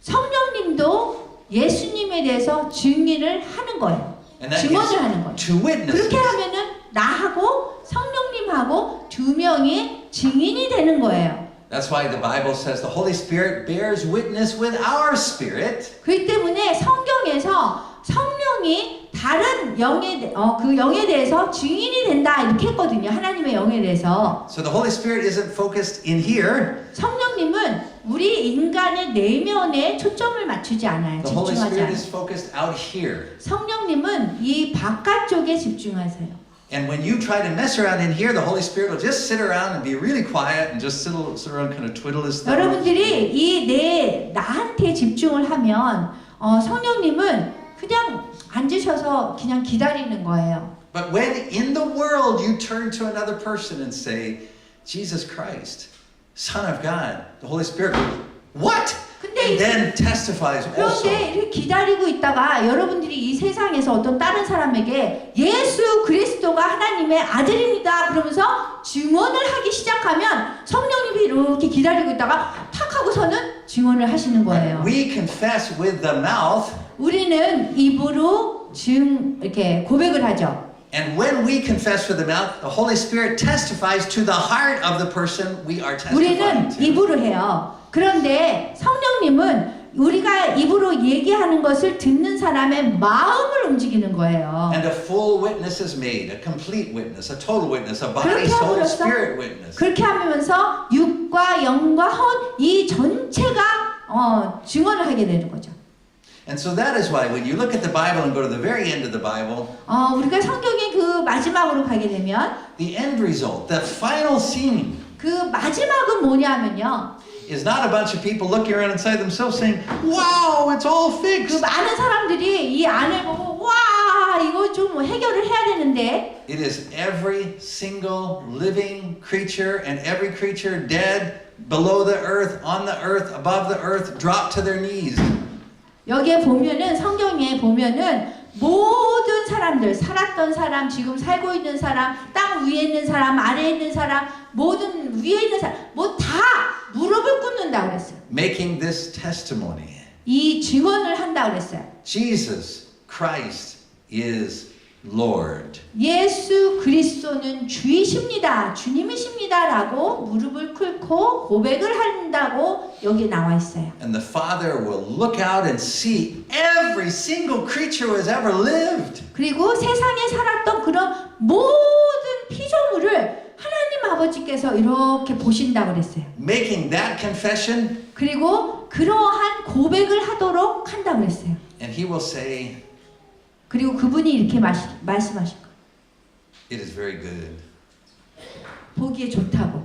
Speaker 1: 성령님도 예수님에 대해서 증인을 하는 거예요.
Speaker 2: And that
Speaker 1: 증언을
Speaker 2: gives
Speaker 1: 하는 거예요.
Speaker 2: two witnesses.
Speaker 1: 그렇게 하면은 나하고 성령님하고 두 명이 증인이 되는 거예요.
Speaker 2: That's why the Bible says the Holy Spirit bears witness with our spirit.
Speaker 1: 그렇기 때문에 성경에서 성령이 다른 영에 그 영에 대해서 증인이 된다 이렇게 했거든요. 하나님의 영에 대해서.
Speaker 2: So the Holy Spirit isn't focused in here.
Speaker 1: 성령님은 우리 인간의 내면에 초점을 맞추지 않아요.
Speaker 2: The Holy
Speaker 1: 집중하지
Speaker 2: Spirit
Speaker 1: 않아요.
Speaker 2: is focused out here.
Speaker 1: 성령님은 이 바깥쪽에 집중하세요.
Speaker 2: And when you try to mess around in here, the Holy Spirit will just sit around and be really quiet and just sit around kind of twiddle his thumbs.
Speaker 1: 여러분들이 이 나한테 집중을 하면 성령님은 그냥 앉으셔서 그냥 기다리는 거예요.
Speaker 2: But when in the world you turn to another person and say, Jesus Christ, Son of God, the Holy Spirit goes, what? And then testifies also.
Speaker 1: 그런데 이렇게 기다리고 있다가 여러분들이 이 세상에서 어떤 다른 사람에게 예수 그리스도가 하나님의 아들입니다 그러면서 증언을 하기 시작하면 성령님이 이렇게 기다리고 있다가 탁 하고서는 증언을 하시는 거예요.
Speaker 2: We confess with the mouth.
Speaker 1: 우리는 입으로 이렇게 고백을 하죠.
Speaker 2: And when we confess with the mouth, the Holy Spirit testifies to the heart of the person we are testifying
Speaker 1: 우리는
Speaker 2: to.
Speaker 1: 입으로 해요. 그런데 성령님은 우리가 입으로 얘기하는 것을 듣는 사람의 마음을 움직이는 거예요.
Speaker 2: And a full witness is made, a complete witness, a total witness, a body,
Speaker 1: 그렇게
Speaker 2: soul,
Speaker 1: 함으로써
Speaker 2: spirit witness.
Speaker 1: 그렇게 하면서 육과 영과 혼 이 전체가 증언을 하게 되는 거죠.
Speaker 2: And so that is why when you look at the Bible and go to the very end of the Bible,
Speaker 1: 우리가 성경의 그 마지막으로 가게 되면
Speaker 2: the end result, the final scene,
Speaker 1: 그 마지막은 뭐냐면요.
Speaker 2: is not a bunch of people looking around inside themselves saying, wow, it's all
Speaker 1: 그
Speaker 2: fixed.
Speaker 1: 많은 사람들이 이 안을 보고 와 이거 좀 해결을 해야 되는데
Speaker 2: It is every single living creature and every creature dead, below the earth, on the earth, above the earth, drop to their knees.
Speaker 1: 여기에 보면은 성경에 보면은 모든 사람들 살았던 사람 지금 살고 있는 사람 땅 위에 있는 사람 아래에 있는 사람 모든 위에 있는 사람 뭐 다 무릎을 꿇는다 그랬어요.
Speaker 2: Making this testimony.
Speaker 1: 이 증언을 한다 그랬어요.
Speaker 2: Jesus Christ is Lord.
Speaker 1: 예수 그리스도는 주이십니다. 주님이십니다라고 무릎을 꿇고 고백을 한다고 여기 나와 있어요.
Speaker 2: And the Father will look out and see every single creature who has ever lived.
Speaker 1: 그리고 세상에 살았던 그런 모든 피조물을 하나님 아버지께서 이렇게 보신다고 그랬어요.
Speaker 2: Making that confession,
Speaker 1: 그리고 그러한 고백을 하도록 한다고 그랬어요.
Speaker 2: and He will say,
Speaker 1: 그리고 그분이 이렇게 말씀하실 거예요.
Speaker 2: it is very good.
Speaker 1: 보기에 좋다고.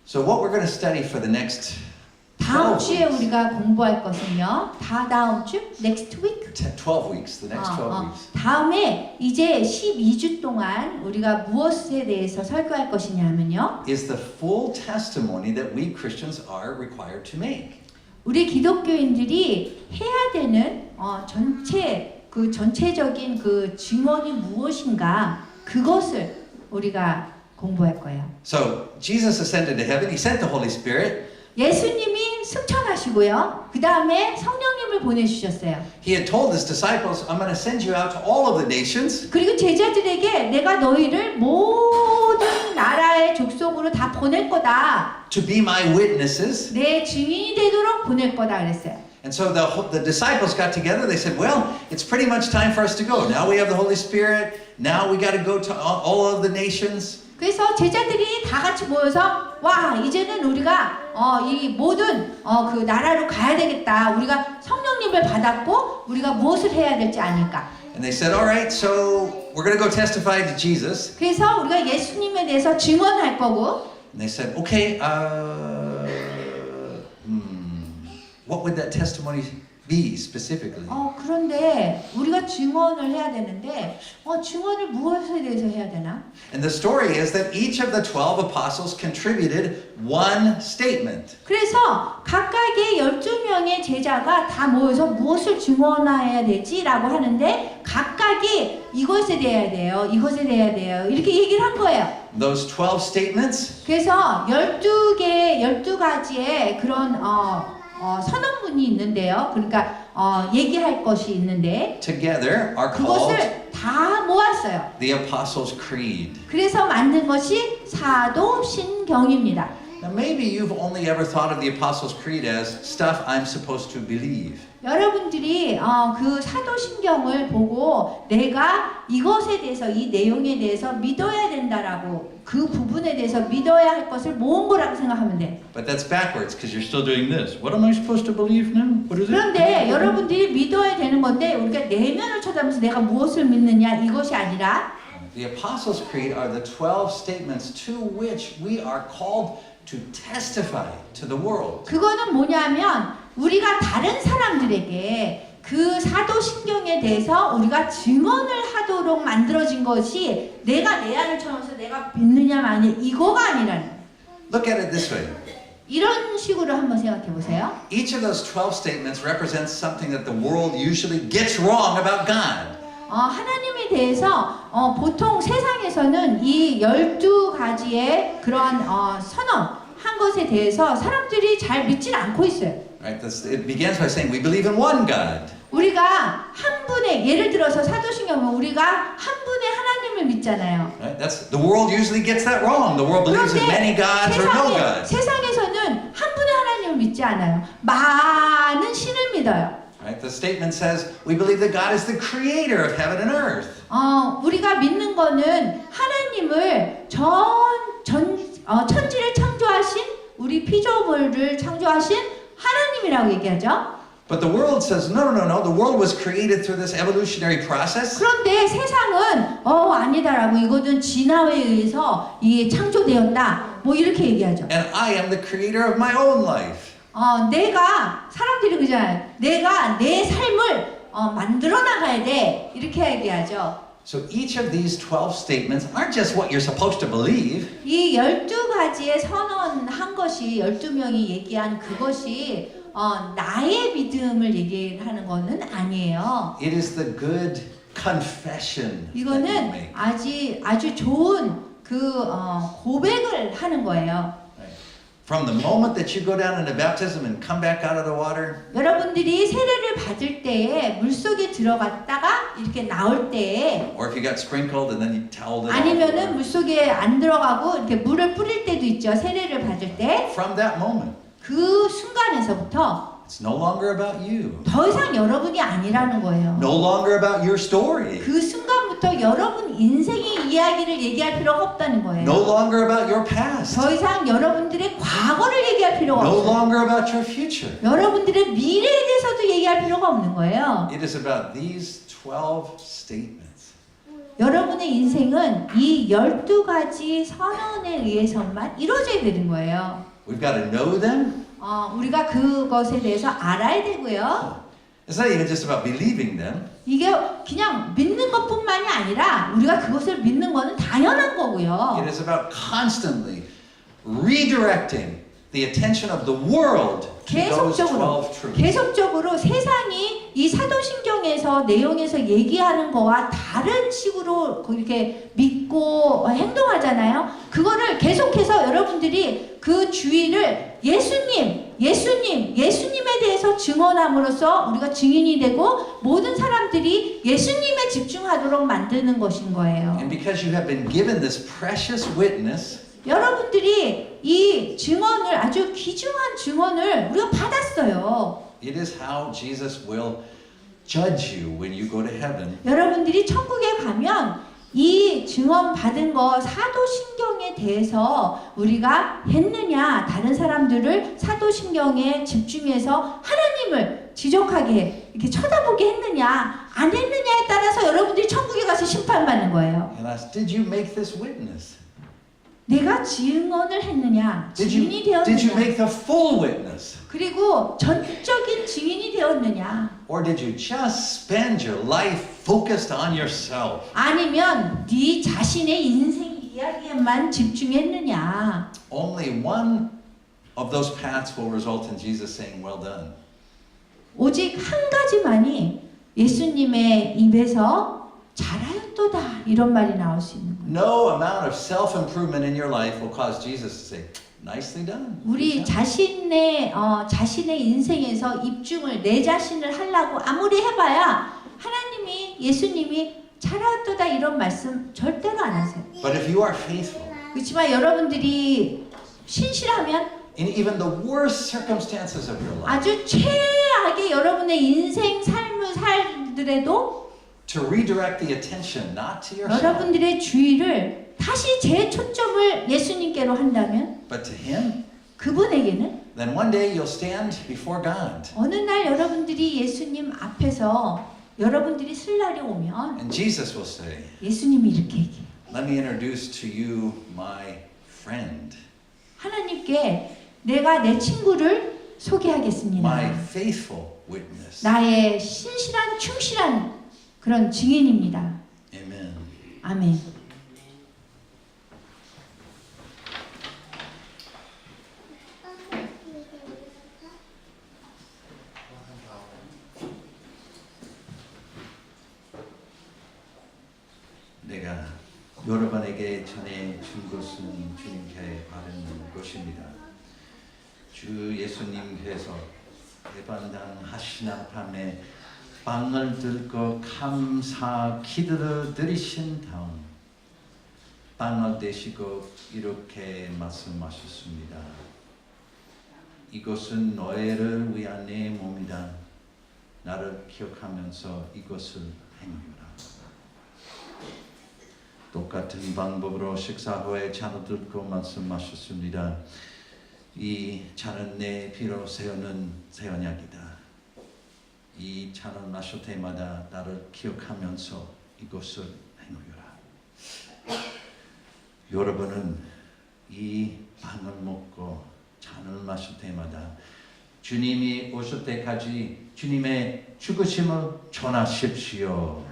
Speaker 2: So what we're going to study for the next
Speaker 1: 다음
Speaker 2: 12
Speaker 1: 주에
Speaker 2: weeks,
Speaker 1: 우리가 공부할 것은요. 다음 주? Next week?
Speaker 2: 12 weeks, the next 12 weeks,
Speaker 1: 다음에 이제 12주 동안 우리가 무엇에 대해서 설교할 것이냐면요.
Speaker 2: is the full testimony that we Christians are required to make.
Speaker 1: 우리 기독교인들이 해야 되는 전체적인 그 증언이 무엇인가 그것을 우리가 공부할 거예요.
Speaker 2: So Jesus ascended to heaven. He sent the Holy Spirit.
Speaker 1: 예수님이 승천하시고요. 그 다음에 성령님을 보내주셨어요.
Speaker 2: He had told his disciples, I'm going to send you out to all of the nations.
Speaker 1: 그리고 제자들에게 내가 너희를 모든 나라의 족속으로 다 보낼 거다.
Speaker 2: To be my witnesses.
Speaker 1: 내 증인이 되도록 보낼 거다 그랬어요.
Speaker 2: And so the disciples got together. They said, well, it's pretty much time for us to go. Now we have the Holy Spirit. Now we got to go to all of the nations.
Speaker 1: 그래서 제자들이 다 같이 모여서 와 이제는 우리가 이 모든 그 나라로 가야 되겠다. 우리가 성령님을 받았고 우리가 무엇을 해야 될지 아니까.
Speaker 2: And they said, all right, so we're going to go testify to Jesus.
Speaker 1: 그래서 우리가 예수님에 대해서 증언할 거고.
Speaker 2: And they said, okay, what would that testimony be specifically?
Speaker 1: 그런데 우리가 증언을 해야 되는데 증언을 무엇에 대해서 해야 되나?
Speaker 2: And the story is that each of the 12 apostles contributed one statement.
Speaker 1: 그래서 각각의 12명의 제자가 다 모여서 무엇을 증언해야 되지라고 하는데 각각이 이것에 대해야 돼요. 이것에 대해야 돼요. 이렇게 얘기를 한 거예요.
Speaker 2: Those 12 statements
Speaker 1: 그래서 12가지의 그런 선언문이 있는데요. 그러니까 얘기할 것이 있는데
Speaker 2: together are called
Speaker 1: 그것을 다 모았어요.
Speaker 2: the Apostles' Creed.
Speaker 1: 그래서 만든 것이 사도신경입니다.
Speaker 2: Now maybe you've only ever thought of the Apostles' Creed as stuff I'm supposed to believe.
Speaker 1: 여러분들이 그 사도신경을 보고 내가 이것에 대해서 이 내용에 대해서 믿어야 된다라고 그 부분에 대해서 믿어야 할 것을 모은 거라고 생각하면 돼.
Speaker 2: But that's backwards because you're still doing this. What am I supposed to believe now? What is it?
Speaker 1: 그런데 여러분들이 믿어야 되는 건데 우리가 내면을 쳐다보면서 내가 무엇을 믿느냐 이것이 아니라
Speaker 2: The Apostles' Creed are the 12 statements to which we are called to testify to the world.
Speaker 1: 그거는 뭐냐면 우리가 다른 사람들에게 그 사도신경에 대해서 우리가 증언을 하도록 만들어진 것이 내가 내 안을 쳐서 내가 믿느냐 마느냐 이거가 아니라는
Speaker 2: Look at it this way.
Speaker 1: 이런 식으로 한번 생각해 보세요.
Speaker 2: Each of those 12 statements represents something that the world usually gets wrong about God.
Speaker 1: 하나님에 대해서 보통 세상에서는 이 12가지의 그런 선언한 것에 대해서 사람들이 잘 믿질 않고 있어요.
Speaker 2: Right? It begins by saying we believe in one God.
Speaker 1: 우리가 한 분의 예를 들어서 사도신경은 우리가 한 분의 하나님을 믿잖아요.
Speaker 2: Right? That's the world usually gets that wrong. The world believes in many gods or no gods.
Speaker 1: 세상에서는 한 분의 하나님을 믿지 않아요. 많은 신을 믿어요.
Speaker 2: Right? The statement says we believe that God is the creator of heaven and earth.
Speaker 1: 우리가 믿는 거는 하나님을 천지를 창조하신 우리 피조물을 창조하신 하나님이라고 얘기하죠.
Speaker 2: But the world says no. The world was created through this evolutionary process.
Speaker 1: 그런데 세상은 아니다라고 이거는 진화에 의해서 이 창조되었다. 뭐 이렇게 얘기하죠.
Speaker 2: And I am the creator of my own life.
Speaker 1: 내가 사람들이 그잖아요. 내가 내 삶을 만들어 나가야 돼. 이렇게 얘기하죠.
Speaker 2: So each of these 12 statements aren't just what you're supposed to believe.
Speaker 1: 이 12가지의 선언한 것이 12명이 얘기한 그것이 나의 믿음을 얘기하는 거는 아니에요.
Speaker 2: It is the good confession that you
Speaker 1: 이거는
Speaker 2: make.
Speaker 1: 아주 좋은 그 고백을 하는 거예요.
Speaker 2: From the moment that you go down into baptism and come back out of the water,
Speaker 1: 여러분들이 세례를 받을 때에 물속에 들어갔다가 이렇게 나올 때에
Speaker 2: or if you got sprinkled and then you toweled it
Speaker 1: 아니면은
Speaker 2: off,
Speaker 1: 물속에 안 들어가고 이렇게 물을 뿌릴 때도 있죠. 세례를 받을 때.
Speaker 2: from that moment,
Speaker 1: 그 순간에서부터
Speaker 2: it's no longer about you.
Speaker 1: 더 이상 여러분이 아니라는 거예요.
Speaker 2: No longer about your story.
Speaker 1: 그 순간부터 여러분 인생의 이야기를 얘기할 필요가 없다는 거예요.
Speaker 2: No longer about your past.
Speaker 1: 더 이상 여러분들의 과거를 얘기할 필요가
Speaker 2: No
Speaker 1: 없어요.
Speaker 2: longer about your future.
Speaker 1: 여러분들의 미래에 대해서도 얘기할 필요가 없는 거예요.
Speaker 2: It is about these 12 statements.
Speaker 1: 여러분의 인생은 이 12가지 선언에 의해서만 이루어져야 되는 거예요.
Speaker 2: We've got to know them.
Speaker 1: 우리가 그것에 대해서 알아야 되고요.
Speaker 2: It's not even just about believing them.
Speaker 1: 이게 그냥 믿는 것뿐만이 아니라 우리가 그것을 믿는 거는 당연한 거고요.
Speaker 2: It is about constantly redirecting the attention of the world to those 12 truths.
Speaker 1: 계속적으로 세상이 이 사도신경에서 내용에서 얘기하는 거와 다른 식으로 이렇게 믿고 행동하잖아요. 그거를 계속해서 여러분들이 그 주의를 예수님에 대해서 증언함으로써 우리가 증인이 되고 모든 사람들이 예수님에 집중하도록 만드는 것인 거예요.
Speaker 2: And because you have been given this precious witness,
Speaker 1: 여러분들이 이 증언을 아주 귀중한 증언을 우리가 받았어요.
Speaker 2: it is how Jesus will judge you when you go to heaven.
Speaker 1: 여러분들이 천국에 가면 이 증언 받은 거 사도신경에 대해서 우리가 했느냐, 다른 사람들을 사도신경에 집중해서 하나님을 지적하게 이렇게 쳐다보게 했느냐, 안 했느냐에 따라서 여러분들이 천국에 가서 심판받는 거예요.
Speaker 2: And ask, did you make this witness?
Speaker 1: 내가 증언을 했느냐, 증인이
Speaker 2: Did you
Speaker 1: 되었느냐,
Speaker 2: make the full witness?
Speaker 1: 그리고 전적인 증인이 되었느냐,
Speaker 2: Or did you just spend your life focused on yourself?
Speaker 1: 아니면 네 자신의 인생 이야기에만 집중했느냐.
Speaker 2: Only one of those paths will result in Jesus saying, well done.
Speaker 1: 오직 한 가지만이 예수님의 입에서 잘하였도다 이런 말이 나올 수 있는 거예요.
Speaker 2: No amount of self-improvement in your life will cause Jesus to say, nicely done.
Speaker 1: 우리 자신의 인생에서 입중을 내 자신을 하려고 아무리 해봐야 하나님이 예수님이 잘하였도다 이런 말씀 절대로 안 하세요.
Speaker 2: But if you are faithful,
Speaker 1: 그렇지만 여러분들이 신실하면
Speaker 2: in even the worst circumstances of your life,
Speaker 1: 아주 최악의 여러분의 인생 삶을 살더라도
Speaker 2: to redirect the attention not to yourself,
Speaker 1: 여러분들의 주의를 다시 재초점을 예수님께로 한다면
Speaker 2: but to Him,
Speaker 1: 그분에게는
Speaker 2: then one day you'll stand before God.
Speaker 1: 어느 날 여러분들이 예수님 앞에서 여러분들이 쓸 날이 오면
Speaker 2: And Jesus will say,
Speaker 1: 예수님이 이렇게 얘기해요.
Speaker 2: let me introduce to you my friend,
Speaker 1: 하나님께 내가 내 친구를 소개하겠습니다.
Speaker 2: my faithful witness.
Speaker 1: 나의 신실한 충실한 그런 증인입니다.
Speaker 2: Amen.
Speaker 1: 아멘.
Speaker 2: 내가 여러분에게 전해 준 것은 주님께 바르는 것입니다. 주 예수님께서 배반당하시는 밤에 빵을 들고 감사 기도를 드리신 다음 빵을 드시고 이렇게 말씀하셨습니다. 이것은 너희를 위한 내 몸이다. 나를 기억하면서 이것을 행하라. 똑같은 방법으로 식사 후에 잔을 들고 말씀하셨습니다. 이 잔은 내 피로 세우는 새 언약이다. 이 잔을 마실 때마다 나를 기억하면서 이것을 행하여라. 여러분은 이 빵을 먹고 잔을 마실 때마다 주님이 오실 때까지 주님의 죽으심을 전하십시오.